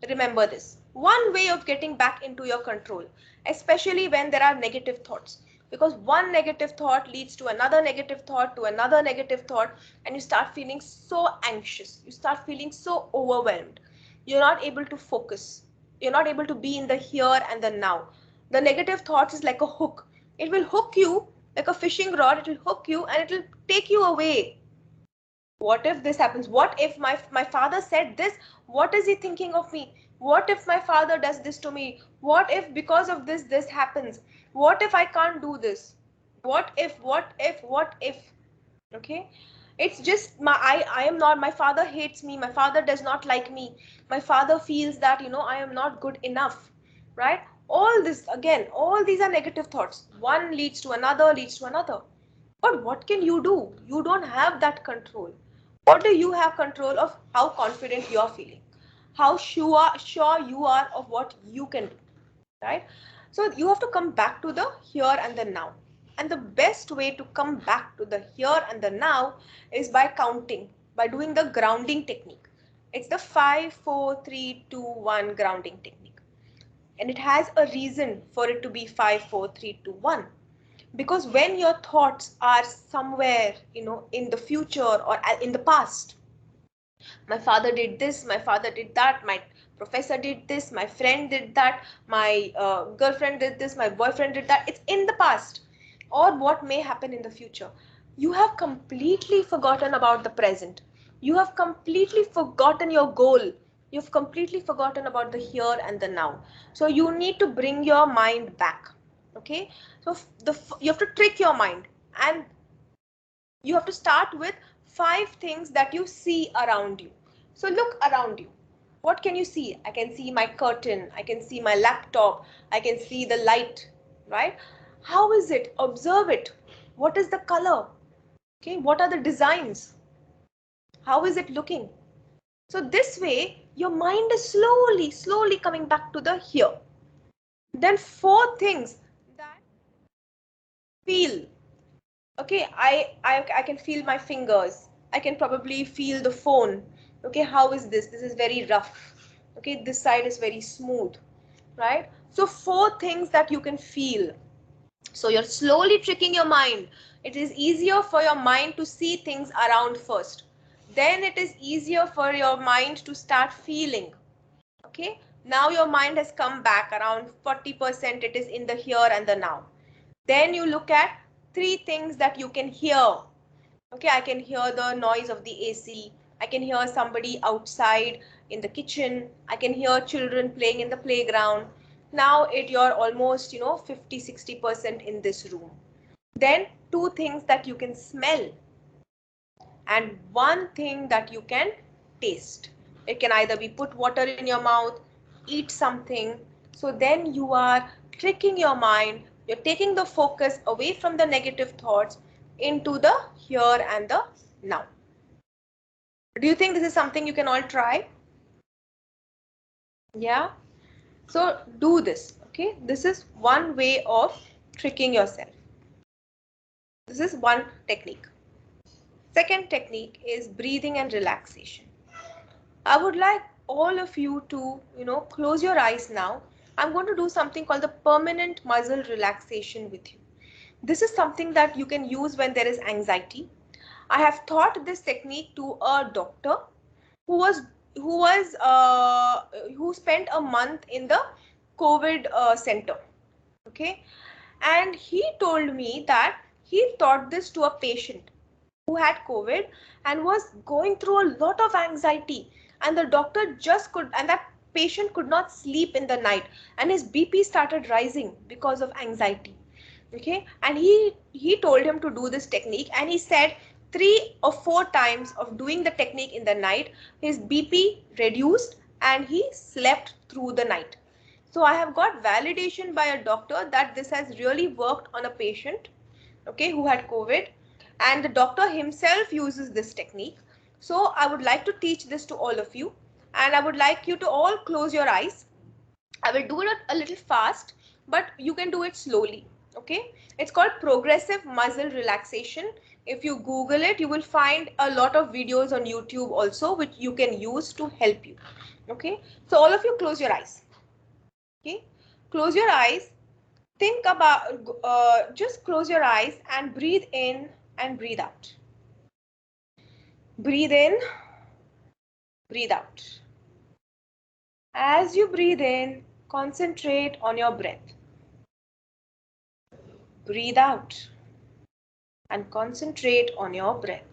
[SPEAKER 3] remember this. One way of getting back into your control, especially when there are negative thoughts. Because one negative thought leads to another negative thought, to another negative thought, and you start feeling so anxious. You start feeling so overwhelmed. You're not able to focus. You're not able to be in the here and the now. The negative thoughts is like a hook. It will hook you like a fishing rod. It will hook you and it will take you away. What if this happens? What if my father said this? What is he thinking of me? What if my father does this to me? What if because of this happens? What if I can't do this? What if? Okay. It's just I am not, my father hates me. My father does not like me. My father feels that, I am not good enough. Right? All this, again, all these are negative thoughts. One leads to another, leads to another. But what can you do? You don't have that control. What do you have control of? How confident you are feeling, how sure you are of what you can do, right? So you have to come back to the here and the now. And the best way to come back to the here and the now is by counting, by doing the grounding technique. It's the 5, 4, 3, 2, 1 grounding technique. And it has a reason for it to be 5, 4, 3, 2, 1. Because when your thoughts are somewhere, in the future or in the past, my father did this, my father did that, my professor did this, my friend did that, my girlfriend did this, my boyfriend did that, it's in the past, or what may happen in the future. You have completely forgotten about the present. You have completely forgotten your goal. You've completely forgotten about the here and the now. So you need to bring your mind back. Okay, so you have to trick your mind, and you have to start with 5 things that you see around you. So look around you. What can you see? I can see my curtain, I can see my laptop, I can see the light, right? How is it? Observe it. What is the color? Okay, what are the designs? How is it looking? So this way your mind is slowly coming back to the here. Then 4 things that feel. Okay, I can feel my fingers. I can probably feel the phone. Okay, how is this? This is very rough. Okay, this side is very smooth, right? So 4 things that you can feel. So you're slowly tricking your mind. It is easier for your mind to see things around first. Then it is easier for your mind to start feeling. Okay, now your mind has come back around 40%. It is in the here and the now. Then you look at 3 things that you can hear. Okay, I can hear the noise of the AC. I can hear somebody outside in the kitchen. I can hear children playing in the playground. Now you're almost, 50-60% in this room. Then 2 things that you can smell, and 1 thing that you can taste. It can either be put water in your mouth, eat something. So then you are tricking your mind. You're taking the focus away from the negative thoughts into the here and the now. Do you think this is something you can all try? Yeah. So do this. Okay. This is one way of tricking yourself. This is one technique. Second technique is breathing and relaxation. I would like all of you to, close your eyes now. I'm going to do something called the permanent muscle relaxation with you. This is something that you can use when there is anxiety. I have taught this technique to a doctor who spent a month in the COVID center. Okay, and he told me that he taught this to a patient who had COVID and was going through a lot of anxiety, and the doctor and that patient could not sleep in the night, and his BP started rising because of anxiety. Okay, and he told him to do this technique, and he said 3 or 4 times of doing the technique in the night, his BP reduced and he slept through the night. So I have got validation by a doctor that this has really worked on a patient, okay, who had COVID, and the doctor himself uses this technique. So I would like to teach this to all of you, and I would like you to all close your eyes. I will do it a little fast, but you can do it slowly. Okay, it's called progressive muscle relaxation. If you Google it, you will find a lot of videos on YouTube also, which you can use to help you. Okay, so all of you close your eyes. Okay, close your eyes. Think about, just close your eyes and breathe in and breathe out. Breathe in, breathe out. As you breathe in, concentrate on your breath. Breathe out and concentrate on your breath.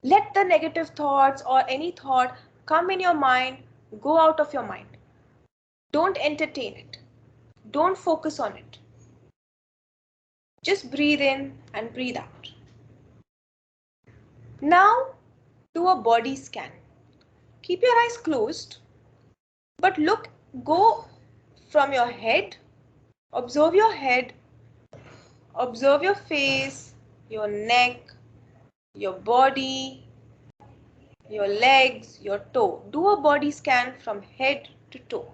[SPEAKER 3] Let the negative thoughts or any thought come in your mind, go out of your mind. Don't entertain it. Don't focus on it. Just breathe in and breathe out. Now do a body scan. Keep your eyes closed, but go from your head. Observe your head. Observe your face, your neck, your body, your legs, your toe. Do a body scan from head to toe.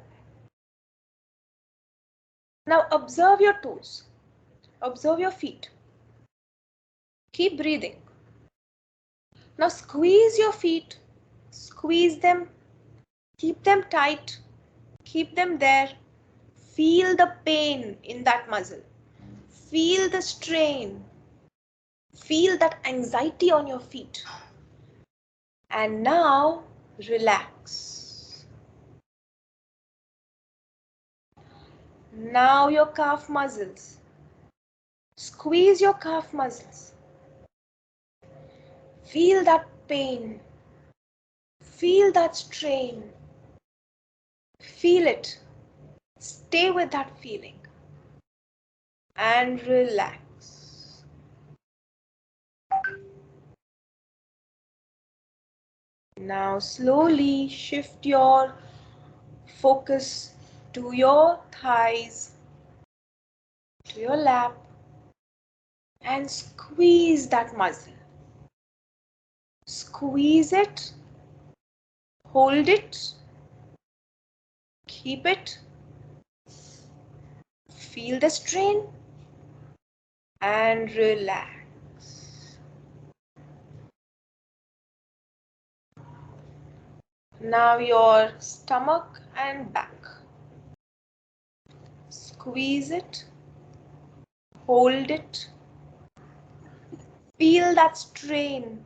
[SPEAKER 3] Now observe your toes. Observe your feet. Keep breathing. Now squeeze your feet. Squeeze them. Keep them tight. Keep them there. Feel the pain in that muscle. Feel the strain. Feel that anxiety on your feet. And now relax. Now your calf muscles. Squeeze your calf muscles. Feel that pain. Feel that strain. Feel it. Stay with that feeling. And relax. Now slowly shift your focus to your thighs, to your lap, and squeeze that muscle. Squeeze it, hold it, keep it, feel the strain, and relax. Now your stomach and back. Squeeze it, hold it, feel that strain.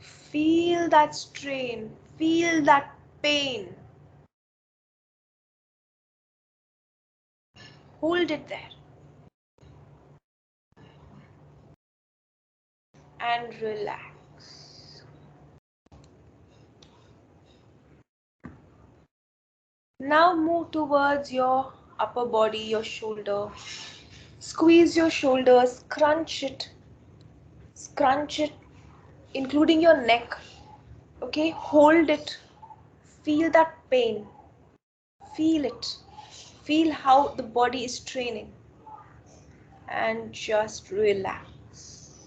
[SPEAKER 3] Feel that strain, feel that pain. Hold it there. And relax. Now move towards your upper body, your shoulder. Squeeze your shoulders, scrunch it, including your neck. Okay, hold it. Feel that pain. Feel it. Feel how the body is straining. And just relax.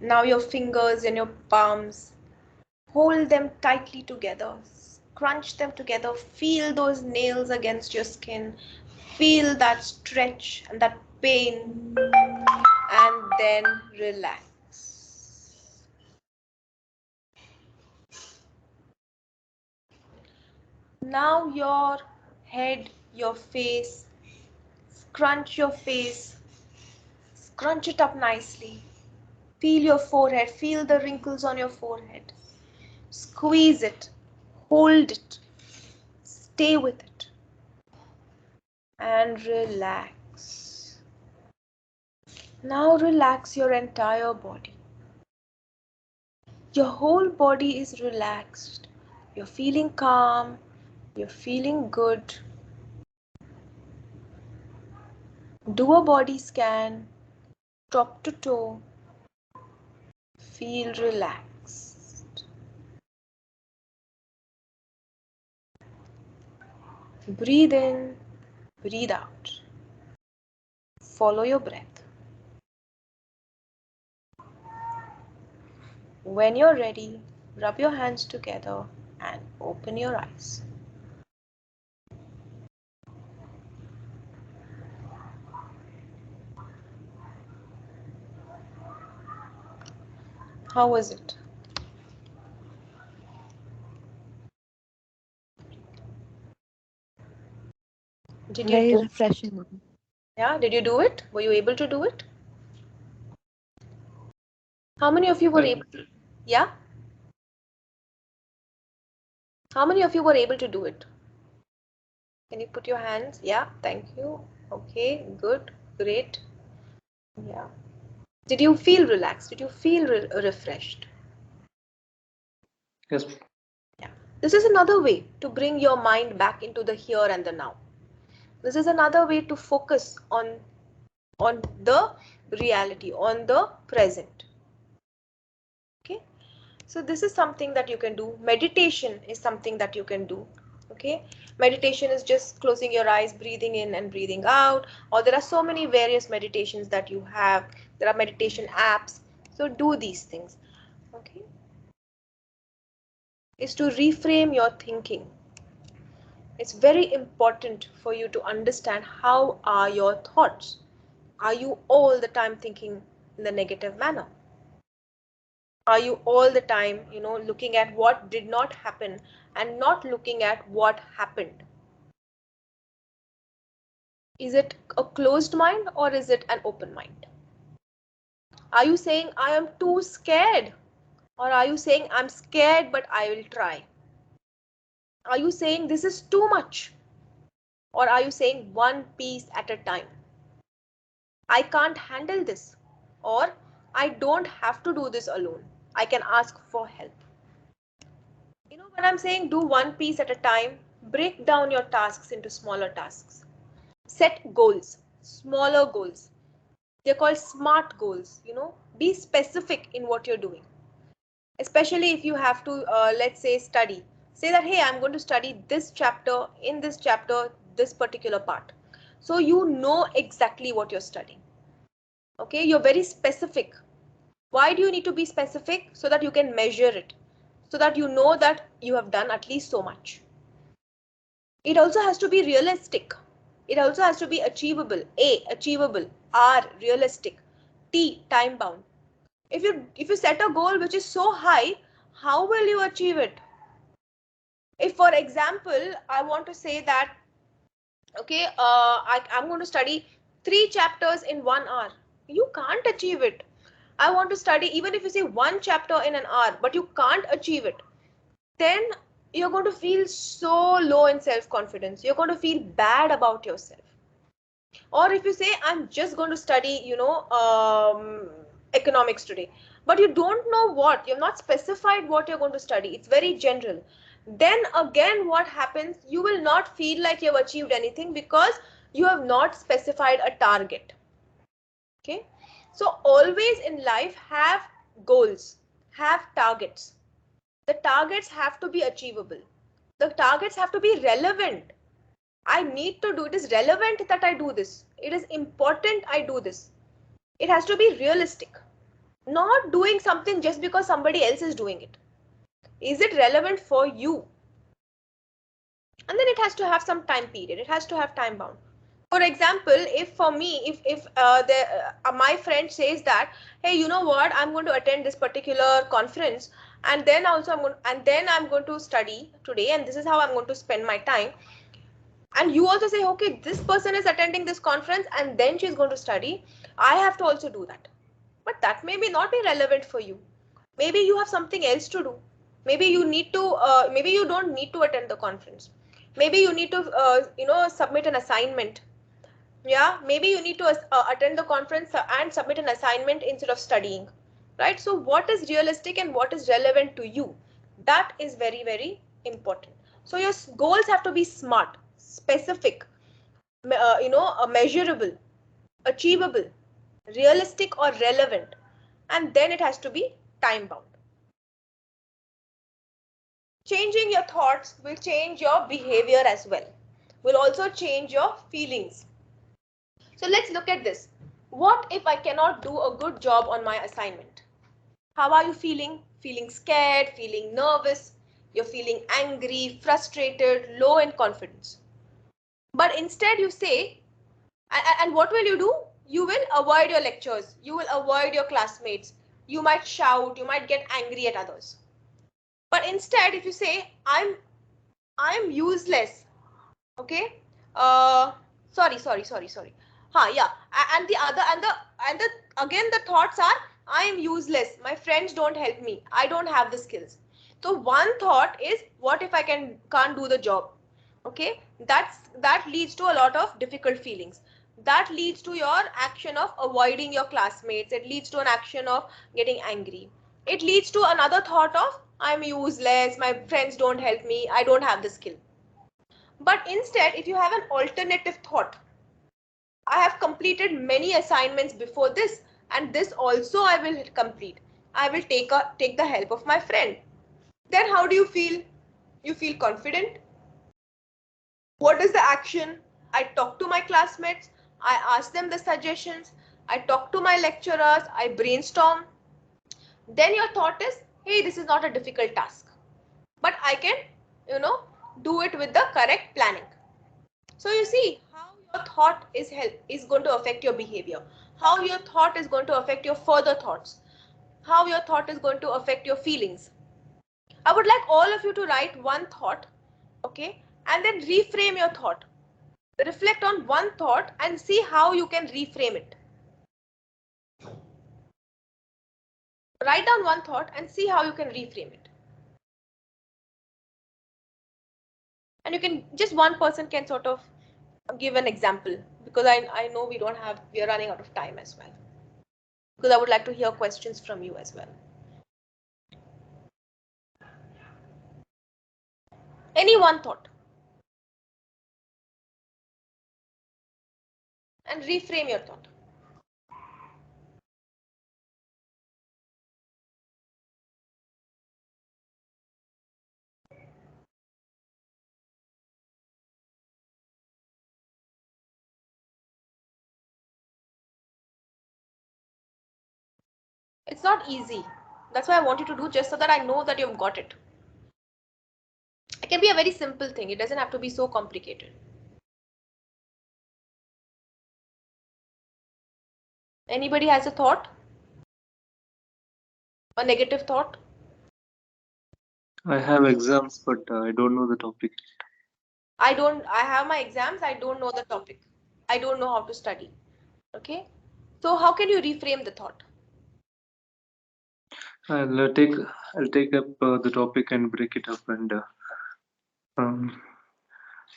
[SPEAKER 3] Now your fingers and your palms, hold them tightly together. Crunch them together. Feel those nails against your skin. Feel that stretch and that pain. And then relax. Now your head, your face, scrunch your face, scrunch it up nicely. Feel your forehead, feel the wrinkles on your forehead. Squeeze it, hold it, stay with it, and relax. Now relax your entire body. Your whole body is relaxed. You're feeling calm, you're feeling good. Do a body scan, top to toe. Feel relaxed. Breathe in, breathe out. Follow your breath. When you're ready, rub your hands together and open your eyes. How was it? Did you
[SPEAKER 5] Very
[SPEAKER 3] do?
[SPEAKER 5] refreshing.
[SPEAKER 3] Yeah, did you do it? Were you able to do it? How many of you were able to? Yeah? How many of you were able to do it? Can you put your hands? Yeah, thank you. Okay, good, great. Yeah. Did you feel relaxed? Did you feel refreshed?
[SPEAKER 7] Yes.
[SPEAKER 3] Yeah. This is another way to bring your mind back into the here and the now. This is another way to focus on the reality, on the present. Okay. So this is something that you can do. Meditation is something that you can do. Okay, meditation is just closing your eyes, breathing in and breathing out, or there are so many various meditations that you have. There are meditation apps. So do these things. Okay, is to reframe your thinking. It's very important for you to understand how are your thoughts. Are you all the time thinking in the negative manner? Are you all the time, looking at what did not happen and not looking at what happened? Is it a closed mind or is it an open mind? Are you saying I am too scared? Or are you saying I'm scared but I will try? Are you saying this is too much? Or are you saying one piece at a time? I can't handle this. Or I don't have to do this alone. I can ask for help. When I'm saying do one piece at a time, break down your tasks into smaller tasks. Set goals, smaller goals. They're called SMART goals. Be specific in what you're doing. Especially if you have to, let's say, study. Say that, hey, I'm going to study this chapter, in this chapter, this particular part. So you know exactly what you're studying. Okay, you're very specific. Why do you need to be specific? So that you can measure it. So that you know that you have done at least so much. It also has to be realistic. It also has to be achievable. A, achievable. R, realistic. T, time bound. If you set a goal which is so high, how will you achieve it? If, for example, I want to say that, okay, I'm going to study 3 chapters in 1 hour. You can't achieve it. I want to study, even if you say 1 chapter in an hour, but you can't achieve it, then you're going to feel so low in self-confidence. You're going to feel bad about yourself. Or if you say, I'm just going to study, economics today, but you don't know what, you've not specified what you're going to study. It's very general. Then again, what happens? You will not feel like you've achieved anything because you have not specified a target. Okay. So always in life have goals, have targets. The targets have to be achievable. The targets have to be relevant. I need to do it. It is relevant that I do this. It is important I do this. It has to be realistic. Not doing something just because somebody else is doing it. Is it relevant for you? And then it has to have some time period. It has to have time bound. For example, if for me, if my friend says that, hey, you know what, I'm going to attend this particular conference, and then also I'm going to study today, and this is how I'm going to spend my time. And you also say, okay, this person is attending this conference and then she's going to study. I have to also do that. But that may not be relevant for you. Maybe you have something else to do. Maybe you need to, maybe you don't need to attend the conference. Maybe you need to, submit an assignment. Yeah, maybe you need to attend the conference and submit an assignment instead of studying. Right? So what is realistic and what is relevant to you? That is very, very important. So your goals have to be SMART. Specific, measurable, achievable, realistic or relevant, and then it has to be time bound. Changing your thoughts will change your behavior as well, will also change your feelings. So let's look at this. What if I cannot do a good job on my assignment? How are you feeling? Feeling scared, feeling nervous, you're feeling angry, frustrated, low in confidence. But instead you say, and what will you do? You will avoid your lectures. You will avoid your classmates. You might shout. You might get angry at others. But instead, if you say, I'm useless. Okay. Sorry. Yeah. And again, the thoughts are, I am useless. My friends don't help me. I don't have the skills. So one thought is, what if I can't do the job? Okay, that leads to a lot of difficult feelings. That leads to your action of avoiding your classmates. It leads to an action of getting angry. It leads to another thought of, I'm useless, my friends don't help me, I don't have the skill. But instead, if you have an alternative thought, I have completed many assignments before this, and this also I will complete. I will take the help of my friend. Then how do you feel? You feel confident. What is the action? I talk to my classmates. I ask them the suggestions. I talk to my lecturers. I brainstorm. Then your thought is, hey, this is not a difficult task, but I can, do it with the correct planning. So you see how your thought is going to affect your behavior, how your thought is going to affect your further thoughts, how your thought is going to affect your feelings. I would like all of you to write one thought, okay, and then reframe your thought. Reflect on one thought and see how you can reframe it. Write down one thought and see how you can reframe it. And you can, just one person can sort of give an example, because I know we are running out of time as well. Because I would like to hear questions from you as well. Any one thought. And reframe your thought. It's not easy. That's why I want you to do, just so that I know that you've got it. It can be a very simple thing. It doesn't have to be so complicated. Anybody has a thought? A negative thought?
[SPEAKER 11] I have exams, but I don't know the topic.
[SPEAKER 3] I have my exams. I don't know the topic. I don't know how to study. Okay. So how can you reframe the thought?
[SPEAKER 11] I'll take up the topic and break it up and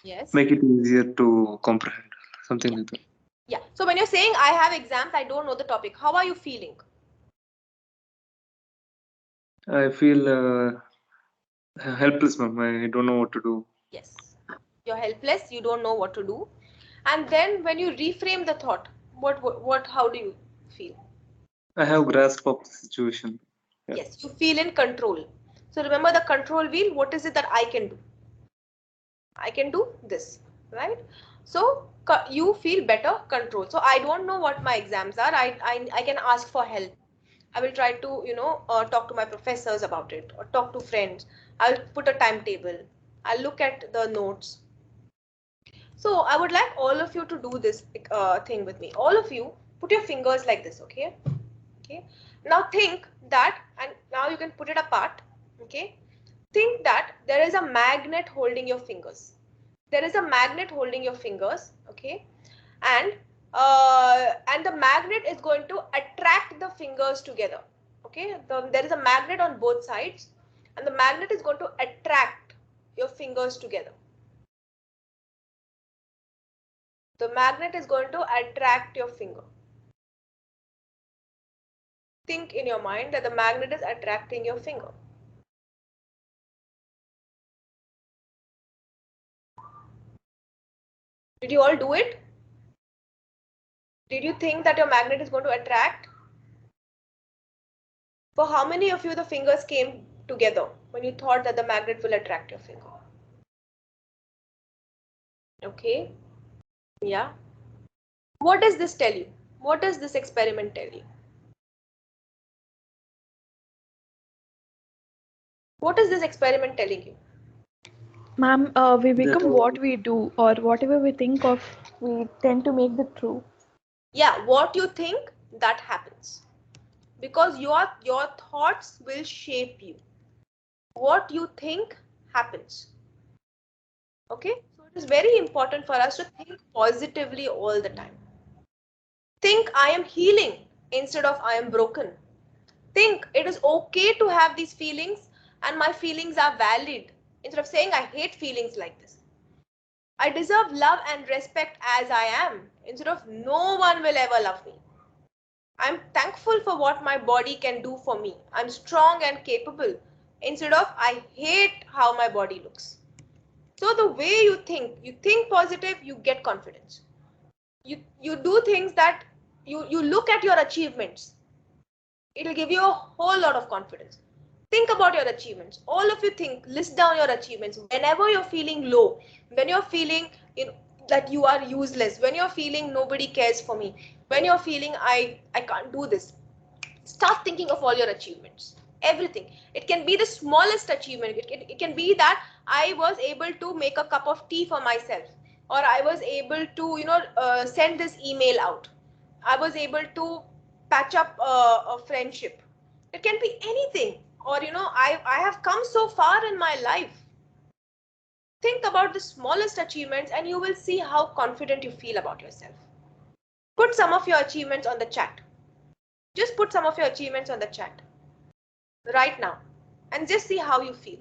[SPEAKER 3] Yes.
[SPEAKER 11] make it easier to comprehend, something like that.
[SPEAKER 3] Yeah. So when you're saying I have exams, I don't know the topic, how are you feeling?
[SPEAKER 11] I feel helpless, ma'am. I don't know what to do.
[SPEAKER 3] Yes. You're helpless. You don't know what to do. And then when you reframe the thought, how do you feel?
[SPEAKER 11] I have grasp of the situation. Yeah.
[SPEAKER 3] Yes, you feel in control. So remember the control wheel. What is it that I can do? I can do this, right? So you feel better control. So I don't know what my exams are. I can ask for help. I will try to, talk to my professors about it, or talk to friends. I'll put a timetable. I'll look at the notes. So I would like all of you to do this thing with me. All of you put your fingers like this, okay? Okay. Now think that, and now you can put it apart, okay? Think that there is a magnet holding your fingers. There is a magnet holding your fingers, okay? And the magnet is going to attract the fingers together, okay? There is a magnet on both sides, and the magnet is going to attract your fingers together. The magnet is going to attract your finger. Think in your mind that the magnet is attracting your finger. Did you all do it? Did you think that your magnet is going to attract? For how many of you the fingers came together when you thought that the magnet will attract your finger? Okay. Yeah. What does this tell you? What does this experiment tell you? What is this experiment telling you?
[SPEAKER 5] Ma'am, we become what we do, or whatever we think of, we tend to make it true.
[SPEAKER 3] Yeah, what you think, that happens. Because your thoughts will shape you. What you think happens. Okay, so it is very important for us to think positively all the time. Think I am healing instead of I am broken. Think it is okay to have these feelings and my feelings are valid, instead of saying I hate feelings like this. I deserve love and respect as I am, instead of no one will ever love me. I'm thankful for what my body can do for me. I'm strong and capable, instead of I hate how my body looks. So the way you think positive, you get confidence. You do things that you look at your achievements. It'll give you a whole lot of confidence. Think about your achievements. All of you think, list down your achievements. Whenever you're feeling low, when you're feeling that you are useless, when you're feeling nobody cares for me, when you're feeling I can't do this, start thinking of all your achievements. Everything. It can be the smallest achievement. It can be that I was able to make a cup of tea for myself, or I was able to send this email out. I was able to patch up a friendship. It can be anything. Or I have come so far in my life. Think about the smallest achievements and you will see how confident you feel about yourself. Put some of your achievements on the chat. Just put some of your achievements on the chat right now and just see how you feel.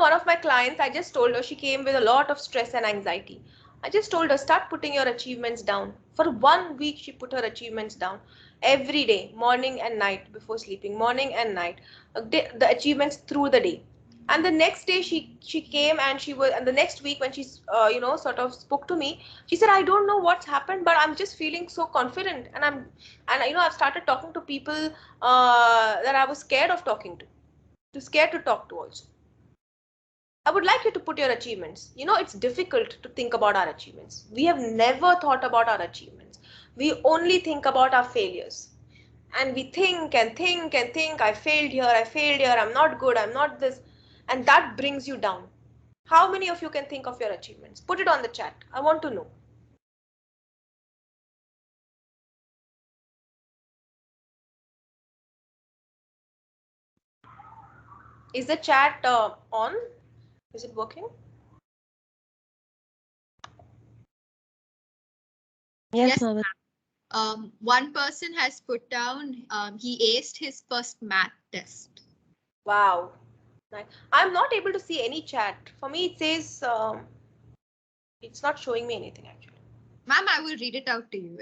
[SPEAKER 3] One of my clients, I just told her, she came with a lot of stress and anxiety. I just told her, start putting your achievements down. For 1 week, she put her achievements down every day, morning and night before sleeping, morning and night, the achievements through the day. And the next day she came and the next week when she sort of spoke to me, she said, I don't know what's happened, but I'm just feeling so confident. And I've started talking to people that I was scared of talking to scared to talk to also. I would like you to put your achievements. It's difficult to think about our achievements. We have never thought about our achievements. We only think about our failures. And we think and think and think, I failed here, I'm not good, I'm not this. And that brings you down. How many of you can think of your achievements? Put it on the chat. I want to know. Is the chat on? Is it working?
[SPEAKER 1] Yes, one person has put down he aced his first math test.
[SPEAKER 3] Wow. I'm not able to see any chat. For me, it says it's not showing me anything actually.
[SPEAKER 1] Ma'am, I will read it out to you.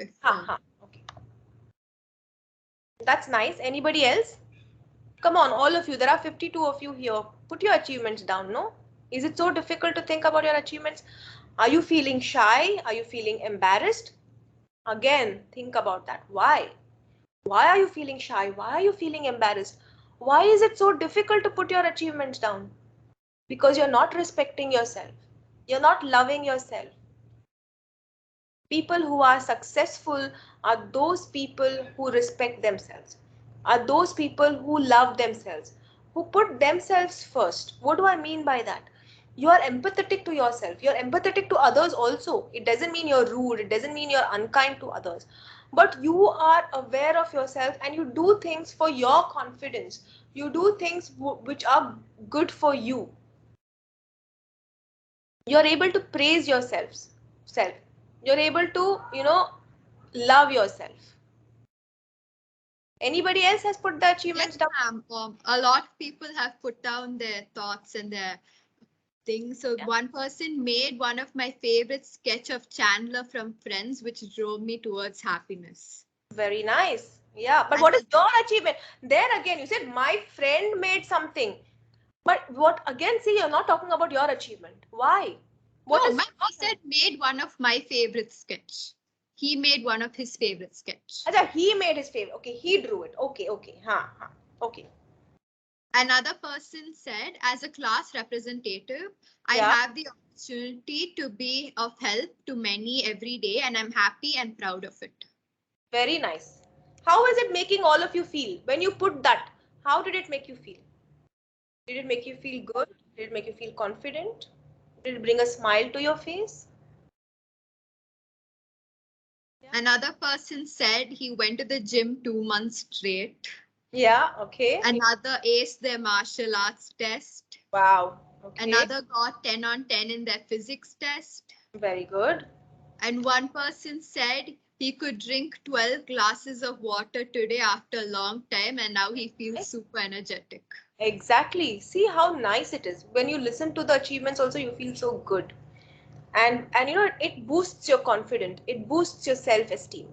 [SPEAKER 3] Okay. That's nice. Anybody else? Come on, all of you. There are 52 of you here. Put your achievements down, no? Is it so difficult to think about your achievements? Are you feeling shy? Are you feeling embarrassed? Again, think about that. Why? Why are you feeling shy? Why are you feeling embarrassed? Why is it so difficult to put your achievements down? Because you're not respecting yourself. You're not loving yourself. People who are successful are those people who respect themselves, are those people who love themselves, who put themselves first. What do I mean by that? You are empathetic to yourself. You're empathetic to others also. It doesn't mean you're rude. It doesn't mean you're unkind to others. But you are aware of yourself and you do things for your confidence. You do things which are good for you. You're able to praise yourself. You're able to, love yourself. Anybody else has put the achievements down?
[SPEAKER 1] A lot of people have put down their thoughts and their things. So one person made one of my favorite sketch of Chandler from Friends, which drove me towards happiness.
[SPEAKER 3] Very nice. Yeah, but what is your achievement? There again, you said my friend made something. But what again, see, you're not talking about your achievement. Why?
[SPEAKER 1] He said made one of my favorite sketch. He made one of his favorite sketch.
[SPEAKER 3] Achha, he made his favorite. Okay, he drew it. Okay. Okay.
[SPEAKER 1] Another person said, as a class representative, I have the opportunity to be of help to many every day, and I'm happy and proud of it.
[SPEAKER 3] Very nice. How is it making all of you feel? When you put that, how did it make you feel? Did it make you feel good? Did it make you feel confident? Did it bring a smile to your face?
[SPEAKER 1] Another person said he went to the gym 2 months straight.
[SPEAKER 3] Yeah, okay.
[SPEAKER 1] Another aced their martial arts test.
[SPEAKER 3] Wow. Okay.
[SPEAKER 1] Another got 10 on 10 in their physics test.
[SPEAKER 3] Very good.
[SPEAKER 1] And one person said he could drink 12 glasses of water today after a long time, and now he feels super energetic.
[SPEAKER 3] Exactly. See how nice it is. When you listen to the achievements also, you feel so good. And it boosts your confidence. It boosts your self-esteem.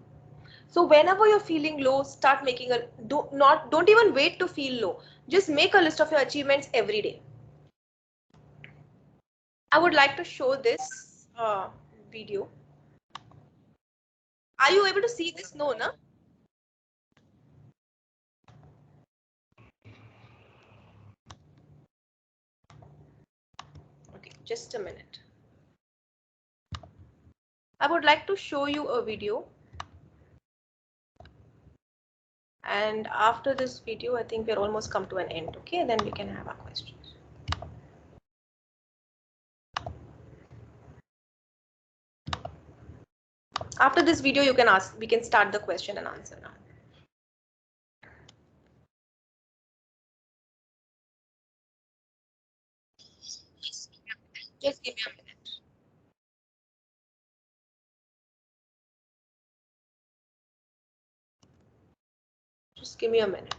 [SPEAKER 3] So whenever you're feeling low, start making don't even wait to feel low. Just make a list of your achievements every day. I would like to show this video. Are you able to see this? No, no? Okay, just a minute. I would like to show you a video. And after this video, I think we're almost come to an end. Okay, then we can have our questions. After this video, you can ask, we can start the question and answer now. Just give me a minute. Just give me a minute.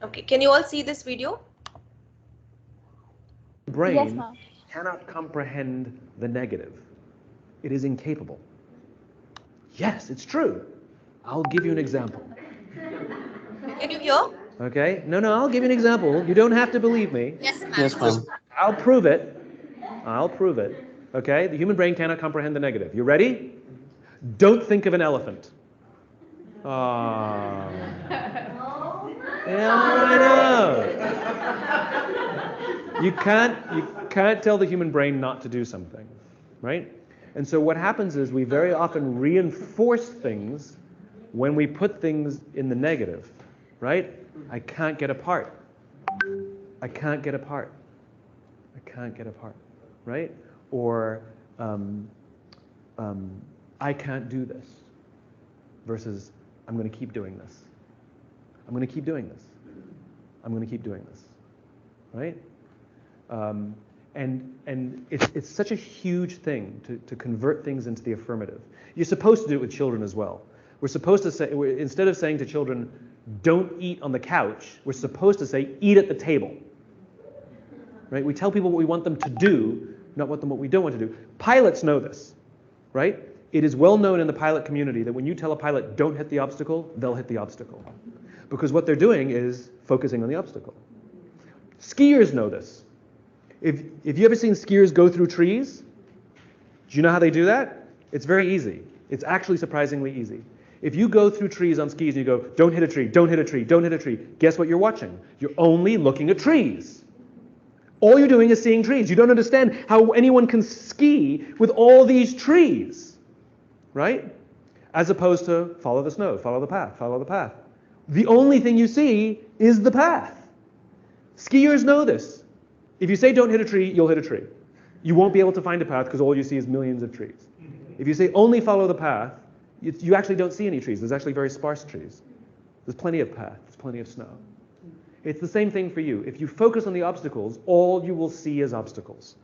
[SPEAKER 3] Okay, can you all see this video?
[SPEAKER 10] Brain cannot comprehend the negative. It is incapable. Yes, it's true. I'll give you an example.
[SPEAKER 3] Can you hear?
[SPEAKER 10] Okay? No, I'll give you an example. You don't have to believe me.
[SPEAKER 1] Yes, ma'am.
[SPEAKER 8] Yes, ma'am.
[SPEAKER 10] I'll prove it. I'll prove it. Okay? The human brain cannot comprehend the negative. You ready? Don't think of an elephant. Oh. Yeah, I know. You can't tell the human brain not to do something, right? And so what happens is we very often reinforce things when we put things in the negative, right? I can't get apart. I can't get apart. I can't get apart, right? Or I can't do this versus I'm going to keep doing this. I'm going to keep doing this. I'm going to keep doing this, right? And it's such a huge thing to convert things into the affirmative. You're supposed to do it with children as well. We're supposed to say, instead of saying to children, don't eat on the couch, we're supposed to say, eat at the table. Right? We tell people what we want them to do, not what we don't want to do. Pilots know this, right? It is well known in the pilot community that when you tell a pilot, don't hit the obstacle, they'll hit the obstacle. Because what they're doing is focusing on the obstacle. Skiers know this. If you ever seen skiers go through trees, do you know how they do that? It's very easy. It's actually surprisingly easy. If you go through trees on skis and you go, don't hit a tree, don't hit a tree, don't hit a tree, guess what you're watching? You're only looking at trees. All you're doing is seeing trees. You don't understand how anyone can ski with all these trees, right? As opposed to follow the snow, follow the path, follow the path. The only thing you see is the path. Skiers know this. If you say don't hit a tree, you'll hit a tree. You won't be able to find a path because all you see is millions of trees. If you say only follow the path, you actually don't see any trees. There's actually very sparse trees. There's plenty of path, there's plenty of snow. It's the same thing for you. If you focus on the obstacles, all you will see is obstacles.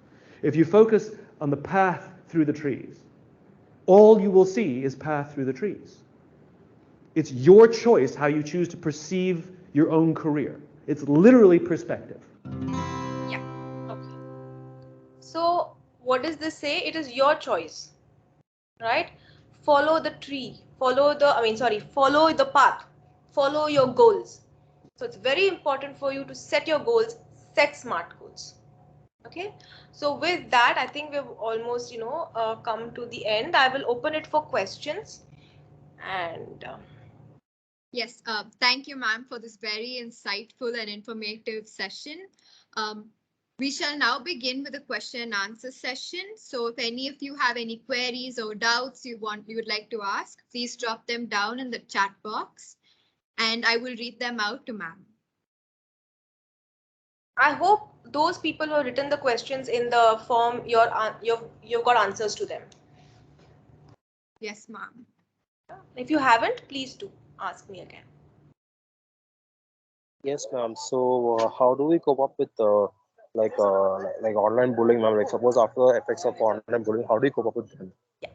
[SPEAKER 10] If you focus on the path through the trees, all you will see is path through the trees. It's your choice how you choose to perceive your own career. It's literally perspective.
[SPEAKER 3] Yeah, okay. So what does this say? It is your choice, right? Follow the tree, follow the path, follow your goals. So it's very important for you to set your goals, set smart goals. Okay, so with that, I think we've almost, come to the end. I will open it for questions. And
[SPEAKER 1] yes, thank you, ma'am, for this very insightful and informative session. We shall now begin with the question and answer session. So if any of you have any queries or doubts you would like to ask, please drop them down in the chat box and I will read them out to ma'am.
[SPEAKER 3] I hope those people who have written the questions in the form, you've got answers to them.
[SPEAKER 1] Yes, ma'am.
[SPEAKER 3] If you haven't, please do ask me again.
[SPEAKER 12] Yes, ma'am. So how do we cope up with like online bullying, ma'am? Like suppose after the effects of online bullying, how do you cope up with them?
[SPEAKER 3] Yeah.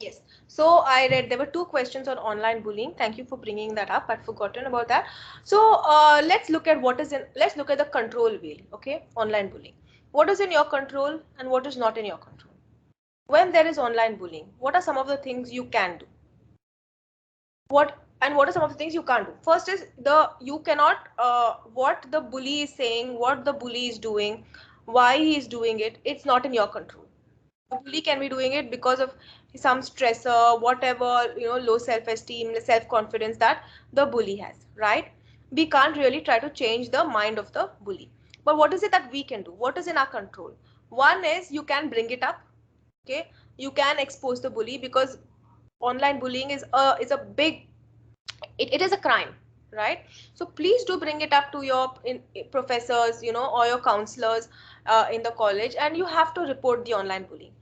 [SPEAKER 3] Yes. So I read there were 2 questions on online bullying. Thank you for bringing that up. I'd forgotten about that. So let's look at let's look at the control wheel. Okay, online bullying. What is in your control and what is not in your control? When there is online bullying, what are some of the things you can do? What are some of the things you can't do? First is you cannot what the bully is saying, what the bully is doing, why he is doing it. It's not in your control. The bully can be doing it because of some stressor, whatever, low self-esteem, self-confidence that the bully has, right? We can't really try to change the mind of the bully. But what is it that we can do? What is in our control? One is you can bring it up. Okay, you can expose the bully, because online bullying is a big, it is a crime, right? So please do bring it up to your professors, or your counselors in the college, and you have to report the online bullying.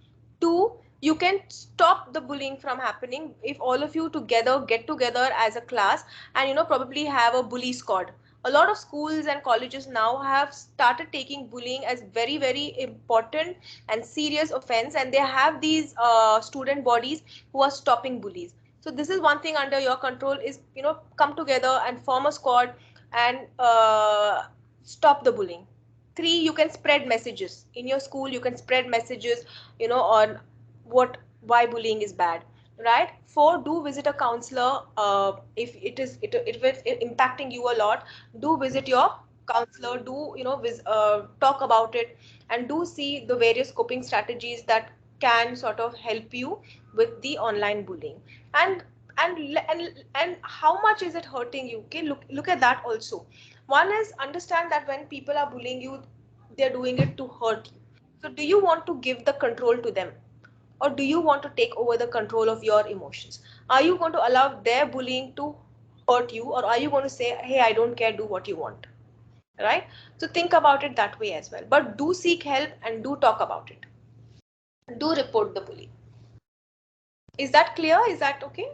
[SPEAKER 3] 2, you can stop the bullying from happening if all of you together get together as a class and probably have a bully squad. A lot of schools and colleges now have started taking bullying as very, very important and serious offense, and they have these student bodies who are stopping bullies. So this is one thing under your control is, come together and form a squad and stop the bullying. 3, you can spread messages in your school. You can spread messages, on why bullying is bad, right? 4, do visit a counselor. If it's impacting you a lot, do visit your counselor. Do talk about it, and do see the various coping strategies that can sort of help you with the online bullying. And how much is it hurting you? Okay, look at that also. One is understand that when people are bullying you, they're doing it to hurt you. So do you want to give the control to them, or do you want to take over the control of your emotions? Are you going to allow their bullying to hurt you, or are you going to say, hey, I don't care, do what you want, right? So think about it that way as well. But do seek help and do talk about it. Do report the bully. Is that clear? Is that okay?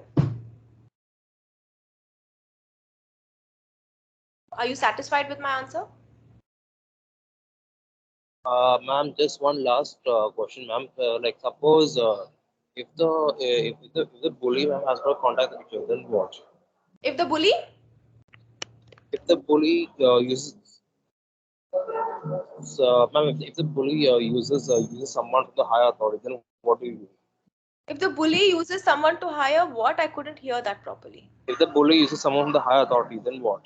[SPEAKER 3] Are you satisfied with my answer?
[SPEAKER 12] Ma'am, just one last question, ma'am. Like suppose if the bully ma'am has got contact with you, then what?
[SPEAKER 3] If the bully
[SPEAKER 12] uses ma'am, if the bully uses someone from the higher authority, then what do you do?
[SPEAKER 3] If the bully uses someone to hire what? I couldn't hear that properly.
[SPEAKER 12] If the bully uses someone from the higher authority, then what?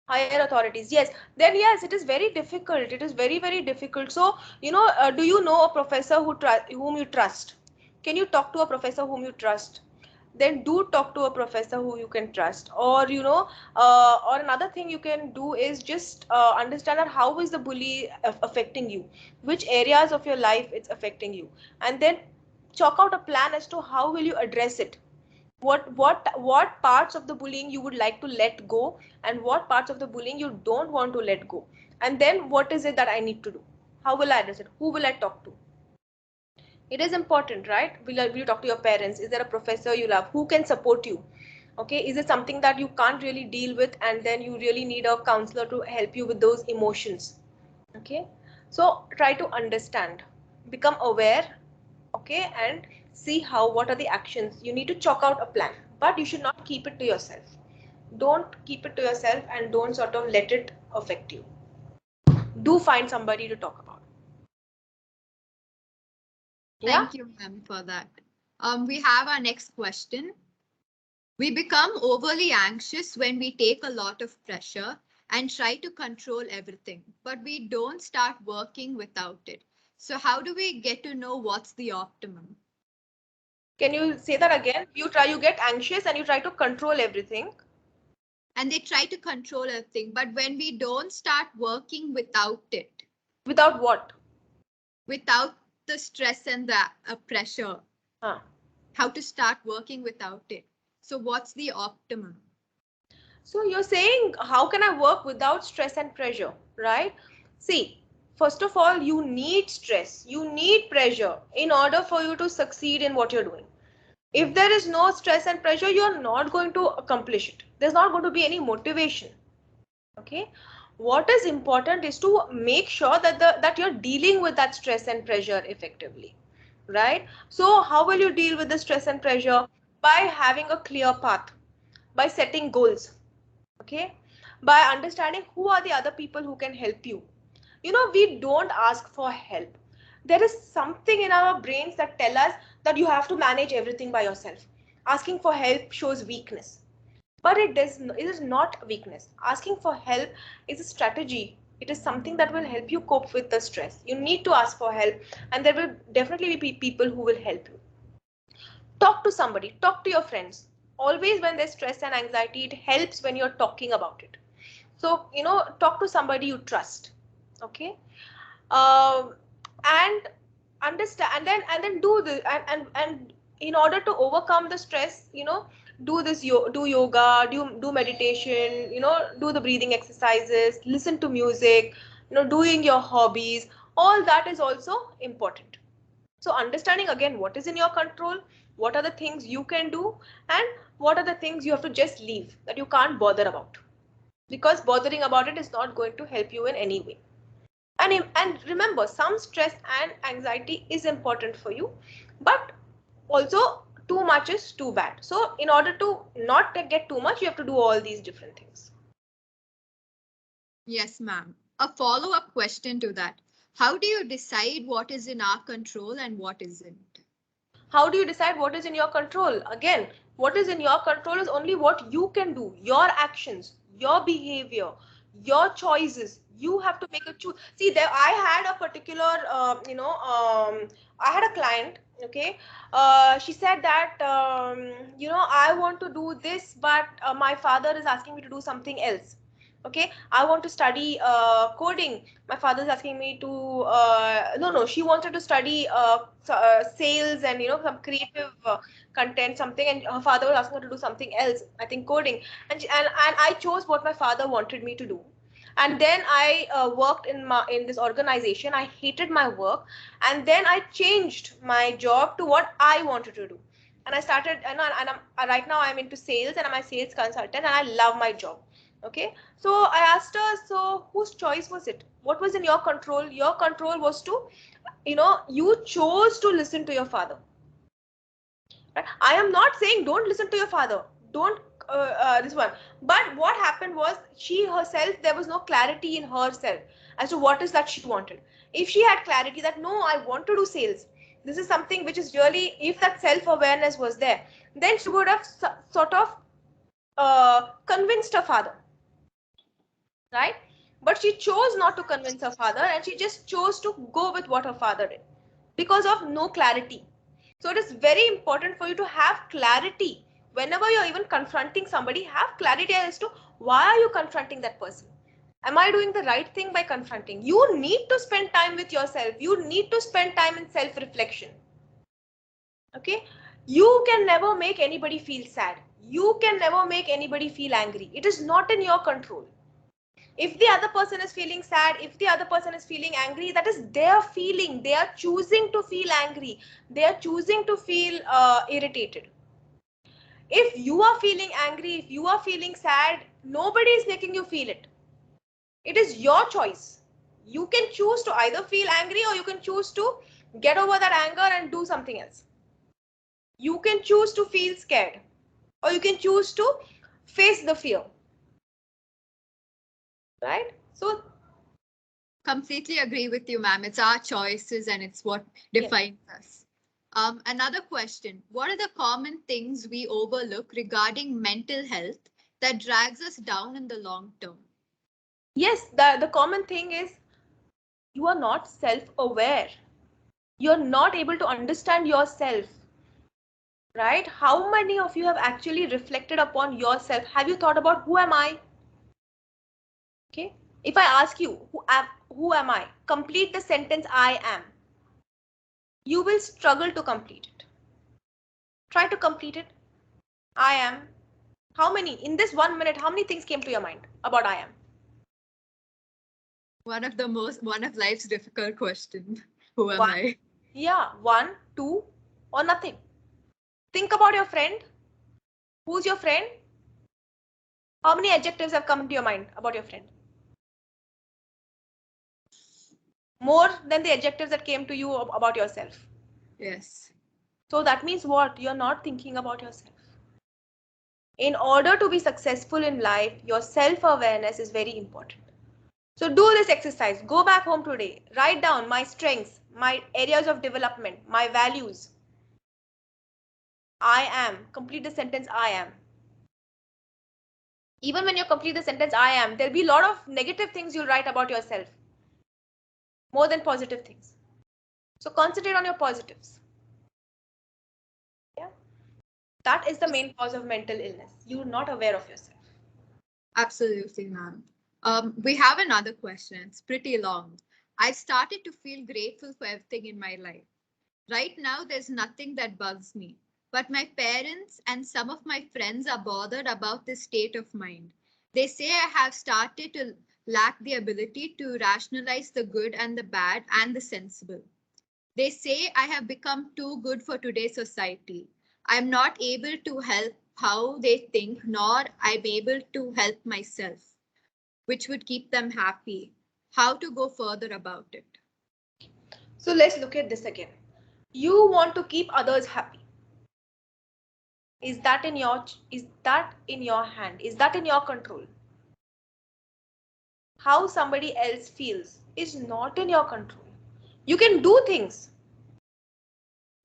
[SPEAKER 3] Higher authorities, yes. Then yes, it is very difficult. It is very, very difficult. So, do you know a professor whom you trust? Can you talk to a professor whom you trust? Then do talk to a professor who you can trust. Or, or another thing you can do is just understand that how is the bully affecting you? Which areas of your life it's affecting you? And then chalk out a plan as to how will you address it. What parts of the bullying you would like to let go, and what parts of the bullying you don't want to let go, and then what is it that I need to do? How will I address it? Who will I talk to? It is important, right? Will you talk to your parents? Is there a professor you love who can support you? Okay, is it something that you can't really deal with, and then you really need a counselor to help you with those emotions? Okay, so try to understand, become aware, okay, and see what are the actions. You need to chalk out a plan, but you should not keep it to yourself. Don't keep it to yourself, and don't sort of let it affect you. Do find somebody to talk about.
[SPEAKER 1] Thank you, ma'am, for that. We have our next question. We become overly anxious when we take a lot of pressure and try to control everything, but we don't start working without it. So how do we get to know what's the optimum?
[SPEAKER 3] Can you say that again? You get anxious and you try to control everything.
[SPEAKER 1] And they try to control everything, but when we don't start working without it.
[SPEAKER 3] Without what?
[SPEAKER 1] Without the stress and the pressure. How to start working without it. So what's the optimum?
[SPEAKER 3] So you're saying, how can I work without stress and pressure, right? See, first of all, you need stress, you need pressure in order for you to succeed in what you're doing. If there is no stress and pressure, you're not going to accomplish it. There's not going to be any motivation. Okay. What is important is to make sure that you're dealing with that stress and pressure effectively, right? So how will you deal with the stress and pressure? By having a clear path, by setting goals, okay, by understanding who are the other people who can help you. You know, we don't ask for help. There is something in our brains that tell us that you have to manage everything by yourself. Asking for help shows weakness, but it is not weakness. Asking for help is a strategy. It is something that will help you cope with the stress. You need to ask for help, and there will definitely be people who will help you. Talk to somebody, talk to your friends. Always when there's stress and anxiety, it helps when you're talking about it. So, you know, talk to somebody you trust. Okay. And understand, and then do this, and in order to overcome the stress, you know, do this, do yoga, do meditation, you know, do the breathing exercises, listen to music, you know, doing your hobbies. All that is also important. So understanding again what is in your control, what are the things you can do, and what are the things you have to just leave, that you can't bother about, because bothering about it is not going to help you in any way. And remember, some stress and anxiety is important for you, but also too much is too bad. So in order to not get too much, you have to do all these different things.
[SPEAKER 1] Yes, ma'am. A follow-up question to that. How do you decide what is in our control and what isn't?
[SPEAKER 3] How do you decide what is in your control? Again, what is in your control is only what you can do, your actions, your behavior, your choices. You have to make a choice. See, there I had a particular, I had a client. Okay, she said that you know, I want to do this, but my father is asking me to do something else. Okay, I want to study coding. My father is asking me to no, she wanted to study sales and, you know, some creative content, something, and her father was asking her to do something else, I think coding. And I chose what my father wanted me to do. And then I worked in this organization. I hated my work, and then I changed my job to what I wanted to do. And I started, right now I'm into sales, and I'm a sales consultant, and I love my job. Okay, so I asked her, so whose choice was it? What was in your control? Your control was to, you know, you chose to listen to your father. Right? I am not saying don't listen to your father. Don't this one. But what happened was, she herself, there was no clarity in herself as to what is that she wanted. If she had clarity that no, I want to do sales, this is something which is really, if that self-awareness was there, then she would have sort of convinced her father. Right? But she chose not to convince her father, and she just chose to go with what her father did because of no clarity. So it is very important for you to have clarity. Whenever you're even confronting somebody, have clarity as to why are you confronting that person? Am I doing the right thing by confronting? You need to spend time with yourself. You need to spend time in self-reflection. Okay? You can never make anybody feel sad. You can never make anybody feel angry. It is not in your control. If the other person is feeling sad, if the other person is feeling angry, that is their feeling. They are choosing to feel angry. They are choosing to feel irritated. If you are feeling angry, if you are feeling sad, nobody is making you feel it. It is your choice. You can choose to either feel angry, or you can choose to get over that anger and do something else. You can choose to feel scared, or you can choose to face the fear. Right? So
[SPEAKER 1] completely agree with you, ma'am. It's our choices and it's what defines us. Another question. What are the common things we overlook regarding mental health that drags us down in the long term?
[SPEAKER 3] Yes, the common thing is you are not self-aware. You're not able to understand yourself. Right? How many of you have actually reflected upon yourself? Have you thought about who am I? Okay. If I ask you, who am I? Complete the sentence I am. You will struggle to complete it. Try to complete it. I am. How many? In this 1 minute, how many things came to your mind about I am?
[SPEAKER 1] One of life's difficult questions. Who am I?
[SPEAKER 3] Yeah, 1, 2, or nothing. Think about your friend. Who's your friend? How many adjectives have come to your mind about your friend? More than the adjectives that came to you about yourself.
[SPEAKER 1] Yes.
[SPEAKER 3] So that means what? You're not thinking about yourself. In order to be successful in life, your self-awareness is very important. So do this exercise. Go back home today. Write down my strengths, my areas of development, my values. I am. Complete the sentence I am. Even when you complete the sentence I am, there'll be a lot of negative things you'll write about yourself. More than positive things. So concentrate on your positives. Yeah. That is the main cause of mental illness. You're not aware of yourself.
[SPEAKER 1] Absolutely, ma'am. We have another question. It's pretty long. I've started to feel grateful for everything in my life. Right now, there's nothing that bugs me. But my parents and some of my friends are bothered about this state of mind. They say I have started to lack the ability to rationalize the good and the bad and the sensible. They say I have become too good for today's society. I'm not able to help how they think, nor I'm able to help myself, which would keep them happy. How to go further about it?
[SPEAKER 3] So let's look at this again. You want to keep others happy. Is that in your hand? Is that in your control? How somebody else feels is not in your control. You can do things.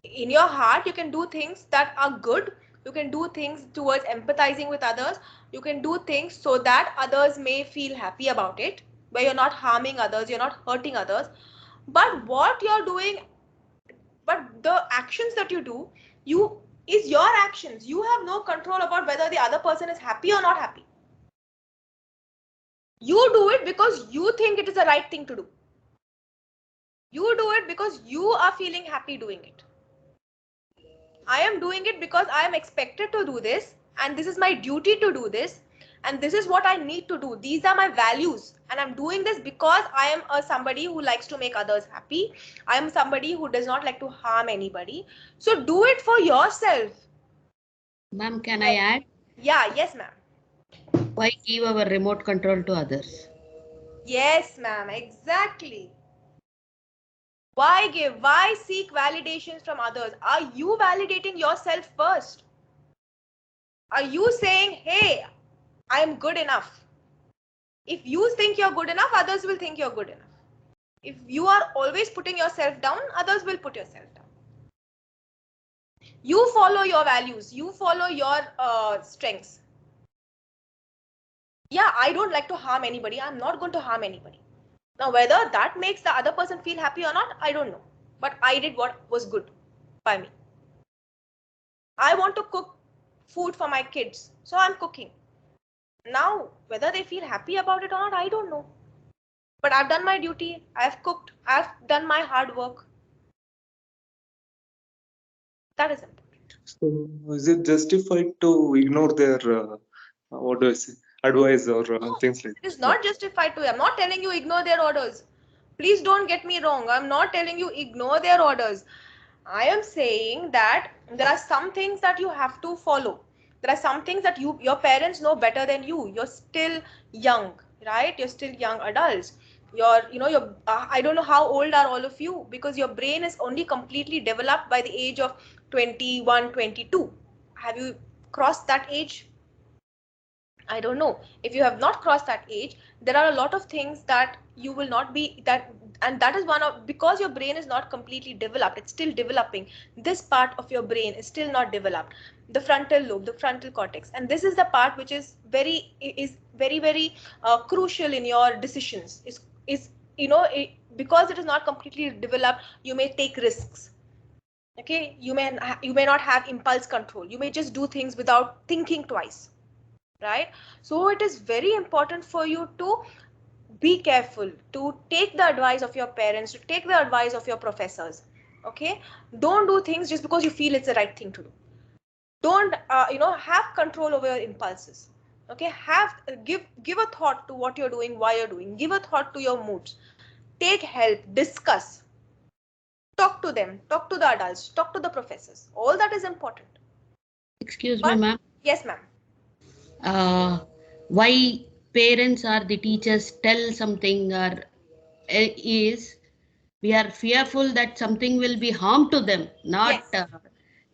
[SPEAKER 3] In your heart, you can do things that are good. You can do things towards empathizing with others. You can do things so that others may feel happy about it, where you're not harming others, you're not hurting others. But what you're doing, but the actions that you do, is your actions. You have no control about whether the other person is happy or not happy. You do it because you think it is the right thing to do. You do it because you are feeling happy doing it. I am doing it because I am expected to do this, and this is my duty to do this, and this is what I need to do. These are my values, and I'm doing this because I am somebody who likes to make others happy. I am somebody who does not like to harm anybody. So do it for yourself.
[SPEAKER 4] Ma'am, can I add?
[SPEAKER 3] Yeah, yes, ma'am.
[SPEAKER 4] Why give our remote control to others?
[SPEAKER 3] Yes, ma'am, exactly. Why give? Why seek validations from others? Are you validating yourself first? Are you saying, hey, I am good enough? If you think you're good enough, others will think you're good enough. If you are always putting yourself down, others will put yourself down. You follow your values. You follow your strengths. Yeah, I don't like to harm anybody. I'm not going to harm anybody. Now, whether that makes the other person feel happy or not, I don't know. But I did what was good by me. I want to cook food for my kids, so I'm cooking. Now, whether they feel happy about it or not, I don't know. But I've done my duty. I've cooked. I've done my hard work. That is important.
[SPEAKER 11] So, is it justified to ignore their what do I say, advice or things like that?
[SPEAKER 3] It is not justified to. I'm not telling you ignore their orders. Please don't get me wrong. I'm not telling you ignore their orders. I am saying that there are some things that you have to follow. There are some things that your parents know better than you. You're still young, right? You're still young adults. I don't know how old are all of you, because your brain is only completely developed by the age of 21, 22. Have you crossed that age? I don't know. If you have not crossed that age, there are a lot of things that you will not be and that is one of, because your brain is not completely developed, it's still developing. This part of your brain is still not developed. The frontal lobe, the frontal cortex, and this is the part which is very, very crucial in your decisions. Because it is not completely developed, you may take risks. Okay, you may not have impulse control. You may just do things without thinking twice. Right? So it is very important for you to be careful, to take the advice of your parents, to take the advice of your professors. Okay? Don't do things just because you feel it's the right thing to do. Don't have control over your impulses. Okay? Give a thought to what you're doing, why you're doing. Give a thought to your moods. Take help, discuss. Talk to them, talk to the adults, talk to the professors. All that is important.
[SPEAKER 4] Excuse me, ma'am.
[SPEAKER 3] Yes, ma'am.
[SPEAKER 4] Why parents or the teachers tell something or is We are fearful that something will be harm to them, not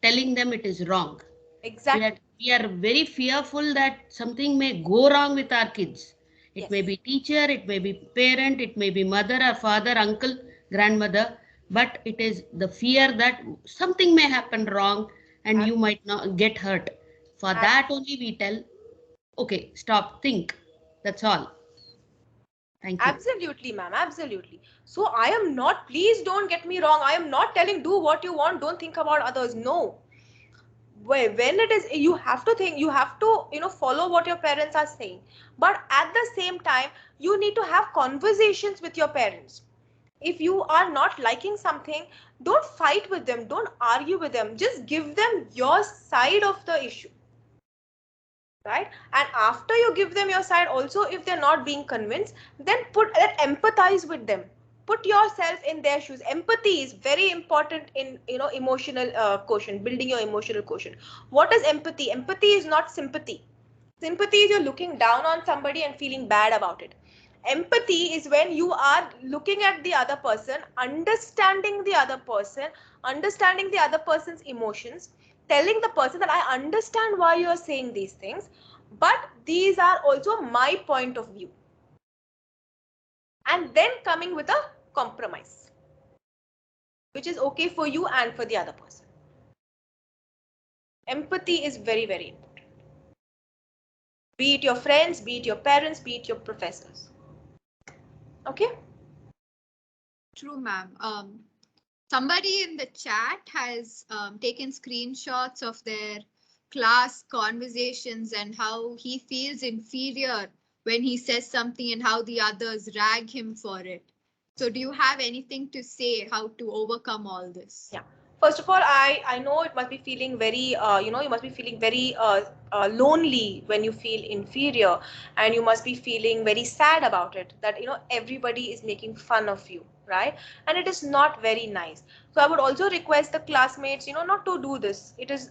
[SPEAKER 4] telling them it is wrong.
[SPEAKER 3] Exactly.
[SPEAKER 4] We are very fearful that something may go wrong with our kids. It may be teacher, it may be parent, it may be mother or father, uncle, grandmother, but it is the fear that something may happen wrong and you might not get hurt. For that only we tell, okay, stop, think. That's all. Thank you.
[SPEAKER 3] Absolutely, ma'am. Absolutely. So I am not, please don't get me wrong. I am not telling do what you want. Don't think about others. No. When it is, you have to think, you have to, follow what your parents are saying. But at the same time, you need to have conversations with your parents. If you are not liking something, don't fight with them. Don't argue with them. Just give them your side of the issue. Right? And after you give them your side also, if they're not being convinced, then empathize with them. Put yourself in their shoes. Empathy is very important in emotional quotient, building your emotional quotient. What is empathy? Empathy is not sympathy. Sympathy is you're looking down on somebody and feeling bad about it. Empathy is when you are looking at the other person, understanding the other person, understanding the other person's emotions, telling the person that I understand why you are saying these things, but these are also my point of view. And then coming with a compromise, which is okay for you and for the other person. Empathy is very, very important. Be it your friends, be it your parents, be it your professors. Okay?
[SPEAKER 1] True, ma'am. Somebody in the chat has taken screenshots of their class conversations and how he feels inferior when he says something and how the others rag him for it. So do you have anything to say how to overcome all this?
[SPEAKER 3] Yeah. First of all, I know it must be feeling very, you must be feeling very lonely when you feel inferior, and you must be feeling very sad about it, that, everybody is making fun of you, right? And it is not very nice. So I would also request the classmates, not to do this. It's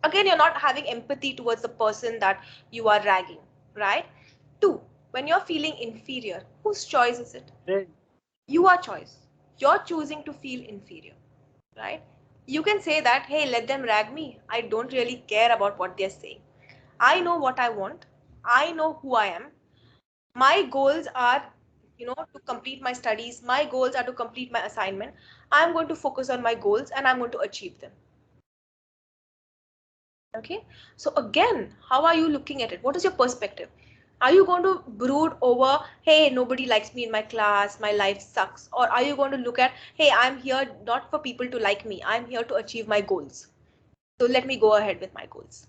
[SPEAKER 3] again, you're not having empathy towards the person that you are ragging, right? 2, when you're feeling inferior, whose choice is it? Your choice. You're choosing to feel inferior. Right? You can say that, hey, let them rag me. I don't really care about what they're saying. I know what I want. I know who I am. My goals are, to complete my studies. My goals are to complete my assignment. I'm going to focus on my goals and I'm going to achieve them. Okay. So again, how are you looking at it? What is your perspective? Are you going to brood over, hey, nobody likes me in my class, my life sucks? Or are you going to look at, hey, I'm here not for people to like me, I'm here to achieve my goals. So let me go ahead with my goals.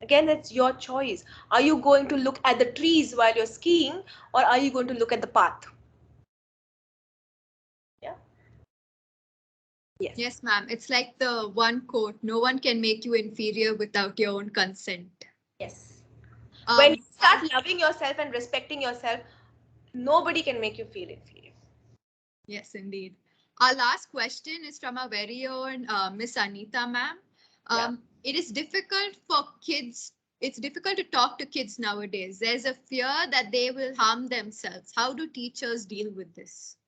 [SPEAKER 3] Again, it's your choice. Are you going to look at the trees while you're skiing, or are you going to look at the path? Yeah. Yes.
[SPEAKER 1] Yes, ma'am. It's like the one quote, no one can make you inferior without your own consent.
[SPEAKER 3] Yes. When you start loving yourself and respecting yourself, nobody can make you feel inferior.
[SPEAKER 1] Yes, indeed. Our last question is from our very own Miss Anita, ma'am. It is difficult for kids. It's difficult to talk to kids nowadays. There's a fear that they will harm themselves. How do teachers deal with this?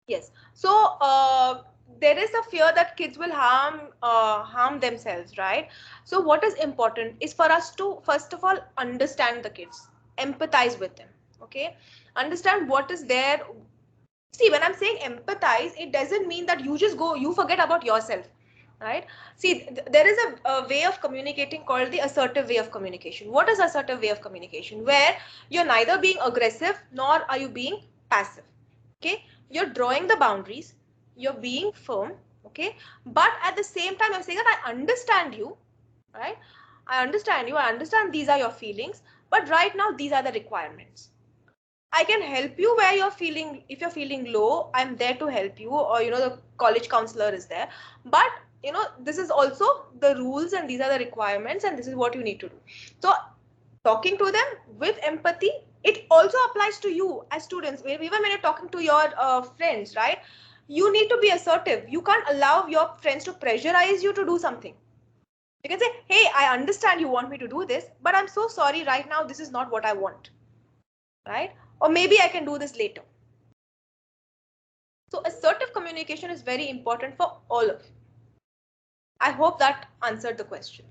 [SPEAKER 3] Yes. So there is a fear that kids will harm themselves, right? So what is important is for us to, first of all, understand the kids, empathize with them. Okay, understand what is there. See, when I'm saying empathize, it doesn't mean that you forget about yourself, right? See, there is a way of communicating called the assertive way of communication. What is assertive way of communication? Where you're neither being aggressive nor are you being passive. Okay, you're drawing the boundaries, you're being firm, okay, but at the same time I'm saying that I understand you, right? I understand you, I understand these are your feelings, but right now these are the requirements. I can help you where you're feeling, if you're feeling low, I'm there to help you, or the college counselor is there, but this is also the rules and these are the requirements and this is what you need to do. So talking to them with empathy, it also applies to you as students. Even when you're talking to your friends, right? You need to be assertive. You can't allow your friends to pressurize you to do something. You can say, hey, I understand you want me to do this, but I'm so sorry right now, this is not what I want. Right? Or maybe I can do this later. So assertive communication is very important for all of you. I hope that answered the question.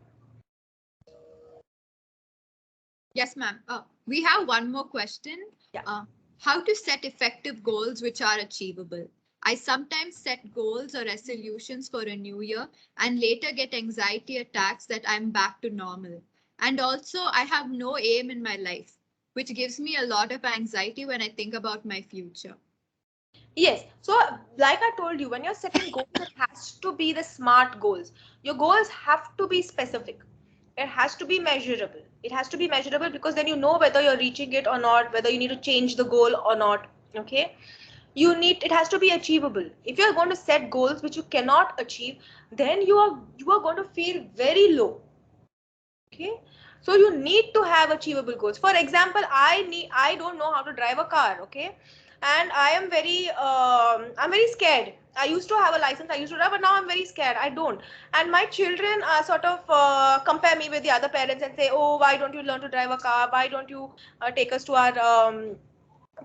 [SPEAKER 1] Yes, ma'am. We have one more question.
[SPEAKER 3] Yeah.
[SPEAKER 1] How to set effective goals which are achievable? I sometimes set goals or resolutions for a new year and later get anxiety attacks that I'm back to normal. And also, I have no aim in my life, which gives me a lot of anxiety when I think about my future.
[SPEAKER 3] Yes. So like I told you, when you're setting goals, it has to be the SMART goals. Your goals have to be specific. It has to be measurable. It has to be measurable because then you know whether you're reaching it or not, whether you need to change the goal or not. Okay. It has to be achievable. If you're going to set goals which you cannot achieve, then you are going to feel very low. Okay. So you need to have achievable goals. For example, I don't know how to drive a car. Okay. And I'm very scared. I used to have a license, I used to drive, but now I'm very scared. I don't. And my children sort of compare me with the other parents and say, oh, why don't you learn to drive a car? Why don't you take us to our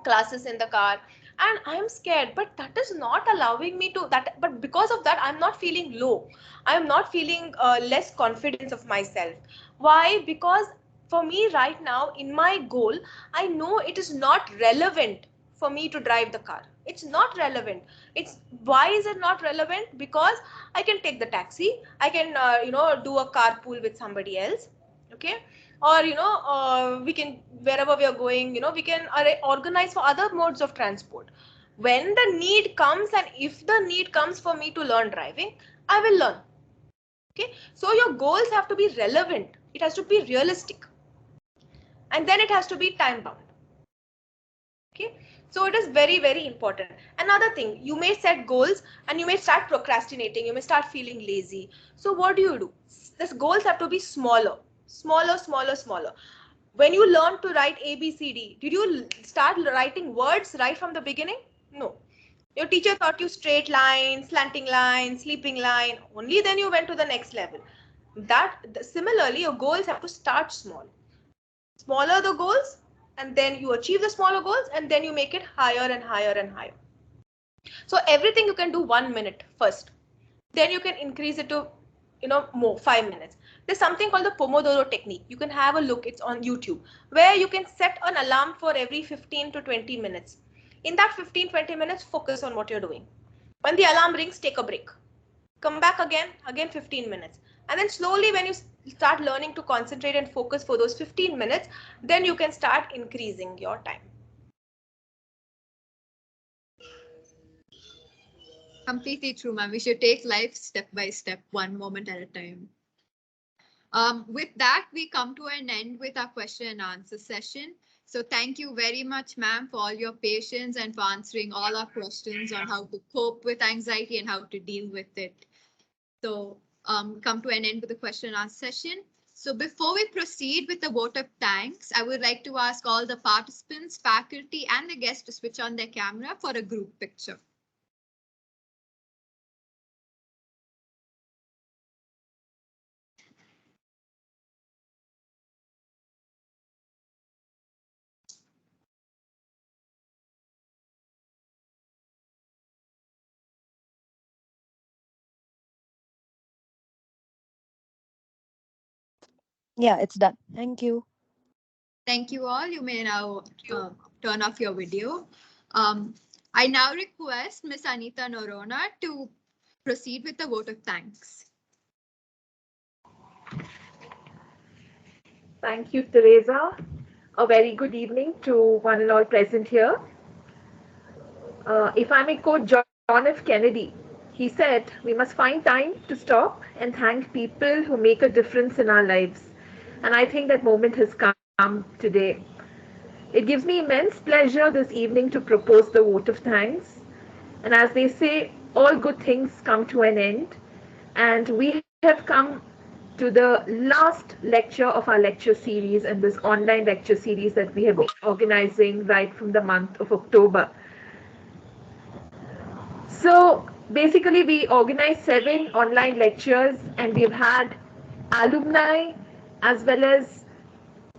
[SPEAKER 3] classes in the car? And I'm scared, but that is not allowing me to that. But because of that, I'm not feeling low. I'm not feeling less confidence of myself. Why? Because for me right now, in my goal, I know it is not relevant for me to drive the car. It's not relevant. It's why is it not relevant? Because I can take the taxi. I can do a carpool with somebody else. Okay. Or we can, wherever we are going, we can organize for other modes of transport. When the need comes, and if the need comes for me to learn driving, I will learn. Okay. So your goals have to be relevant. It has to be realistic. And then it has to be time bound. Okay. So it is very, very important. Another thing, you may set goals and you may start procrastinating. You may start feeling lazy. So what do? These goals have to be smaller. Smaller. When you learn to write ABCD, did you start writing words right from the beginning? No. Your teacher taught you straight line, slanting line, sleeping line. Only then you went to the next level. Similarly, your goals have to start small. Smaller the goals, and then you achieve the smaller goals, and then you make it higher and higher and higher. So everything you can do 1 minute first. Then you can increase it to more 5 minutes. There's something called the Pomodoro technique. You can have a look. It's on YouTube, where you can set an alarm for every 15 to 20 minutes. In that 15-20 minutes, focus on what you're doing. When the alarm rings, take a break. Come back again 15 minutes. And then slowly, when you start learning to concentrate and focus for those 15 minutes, then you can start increasing your time.
[SPEAKER 1] Completely true, ma'am. We should take life step by step, one moment at a time. With that, we come to an end with our question and answer session. So thank you very much, ma'am, for all your patience and for answering all our questions on how to cope with anxiety and how to deal with it. So come to an end with the question and answer session. So before we proceed with the vote of thanks, I would like to ask all the participants, faculty, and the guests to switch on their camera for a group picture.
[SPEAKER 13] Yeah, it's done. Thank you.
[SPEAKER 1] Thank you all. You may now turn off your video. I now request Ms. Anita Norona to proceed with the vote of thanks.
[SPEAKER 14] Thank you, Teresa. A very good evening to one and all present here. If I may quote John F. Kennedy, he said, "We must find time to stop and thank people who make a difference in our lives." And I think that moment has come today. It gives me immense pleasure this evening to propose the vote of thanks. And as they say, all good things come to an end. And we have come to the last lecture of our lecture series and this online lecture series that we have been organizing right from the month of October. So basically, we organized 7 online lectures, and we've had alumni as well as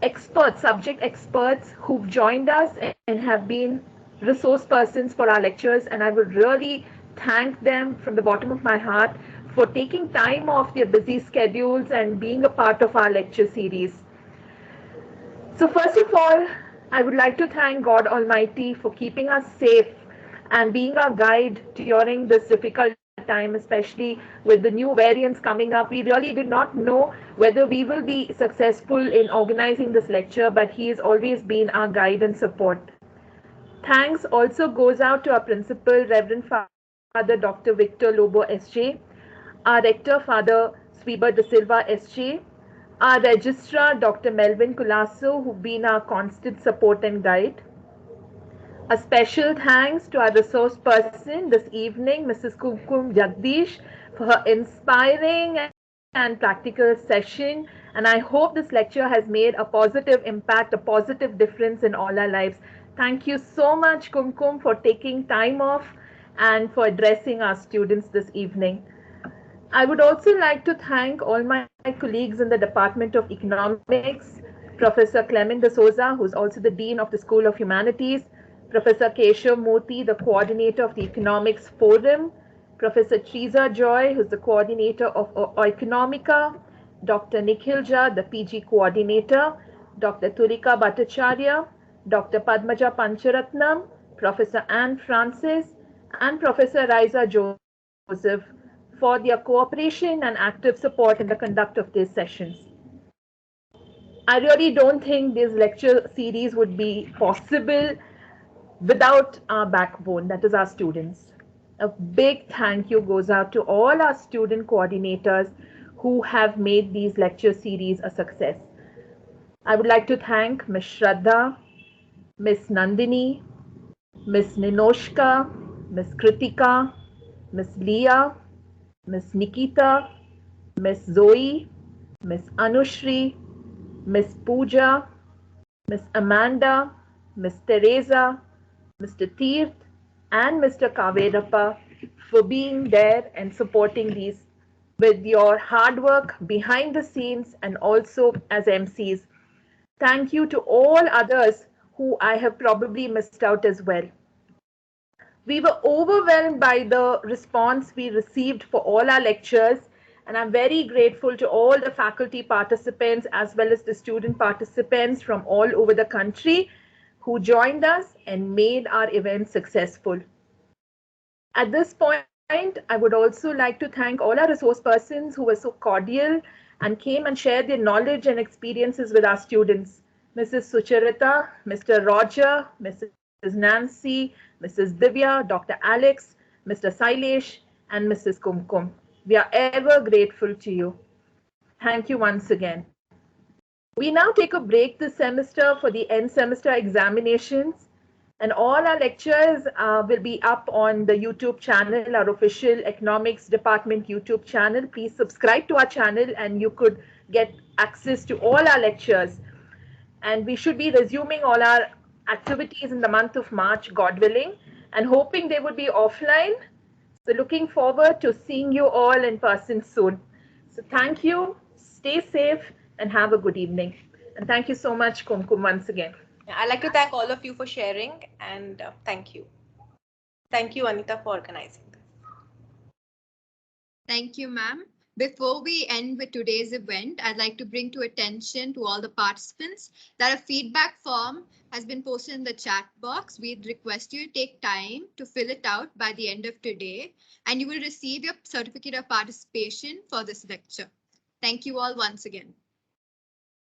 [SPEAKER 14] experts, subject experts, who've joined us and have been resource persons for our lectures, and I would really thank them from the bottom of my heart for taking time off their busy schedules and being a part of our lecture series. So first of all, I would like to thank God Almighty for keeping us safe and being our guide during this difficult time, especially with the new variants coming up. We really did not know whether we will be successful in organizing this lecture, but He has always been our guide and support. Thanks also goes out to our principal, Reverend Father Dr. Victor Lobo SJ, our rector, Father Sweber De Silva SJ, our registrar, Dr. Melvin Culasso, who've been our constant support and guide. A special thanks to our resource person this evening, Mrs. Kumkum Jagdish, for her inspiring and practical session. And I hope this lecture has made a positive impact, a positive difference in all our lives. Thank you so much, Kumkum, for taking time off and for addressing our students this evening. I would also like to thank all my colleagues in the Department of Economics, Professor Clement de Souza, who's also the Dean of the School of Humanities, Professor Keshav Murthy, the coordinator of the Economics Forum, Professor Teresa Joy, who's the coordinator of Economica, Dr. Nikhil Jha, the PG coordinator, Dr. Tulika Bhattacharya, Dr. Padmaja Pancharatnam, Professor Anne Francis, and Professor Raisa Joseph for their cooperation and active support in the conduct of these sessions. I really don't think this lecture series would be possible without our backbone, that is our students. A big thank you goes out to all our student coordinators who have made these lecture series a success. I would like to thank Ms. Shraddha, Ms. Nandini, Ms. Ninoshka, Ms. Kritika, Ms. Leah, Ms. Nikita, Ms. Zoe, Ms. Anushri, Ms. Pooja, Ms. Amanda, Ms. Teresa, Mr. Teerth, and Mr. Kaverappa for being there and supporting these with your hard work behind the scenes and also as MCs. Thank you to all others who I have probably missed out as well. We were overwhelmed by the response we received for all our lectures, and I'm very grateful to all the faculty participants as well as the student participants from all over the country who joined us and made our event successful. At this point, I would also like to thank all our resource persons who were so cordial and came and shared their knowledge and experiences with our students. Mrs. Sucharita, Mr. Roger, Mrs. Nancy, Mrs. Divya, Dr. Alex, Mr. Sailesh, and Mrs. Kumkum. We are ever grateful to you. Thank you once again. We now take a break this semester for the end semester examinations, and all our lectures will be up on the YouTube channel, our official economics department YouTube channel. Please subscribe to our channel and you could get access to all our lectures. And we should be resuming all our activities in the month of March, God willing, and hoping they would be offline. So looking forward to seeing you all in person soon. So thank you, stay safe, and have a good evening. And thank you so much, Kumkum, once again.
[SPEAKER 3] I'd like to thank all of you for sharing, and thank you. Thank you, Anita, for organizing this.
[SPEAKER 1] Thank you, ma'am. Before we end with today's event, I'd like to bring to attention to all the participants that a feedback form has been posted in the chat box. We'd request you to take time to fill it out by the end of today, and you will receive your certificate of participation for this lecture. Thank you all once again.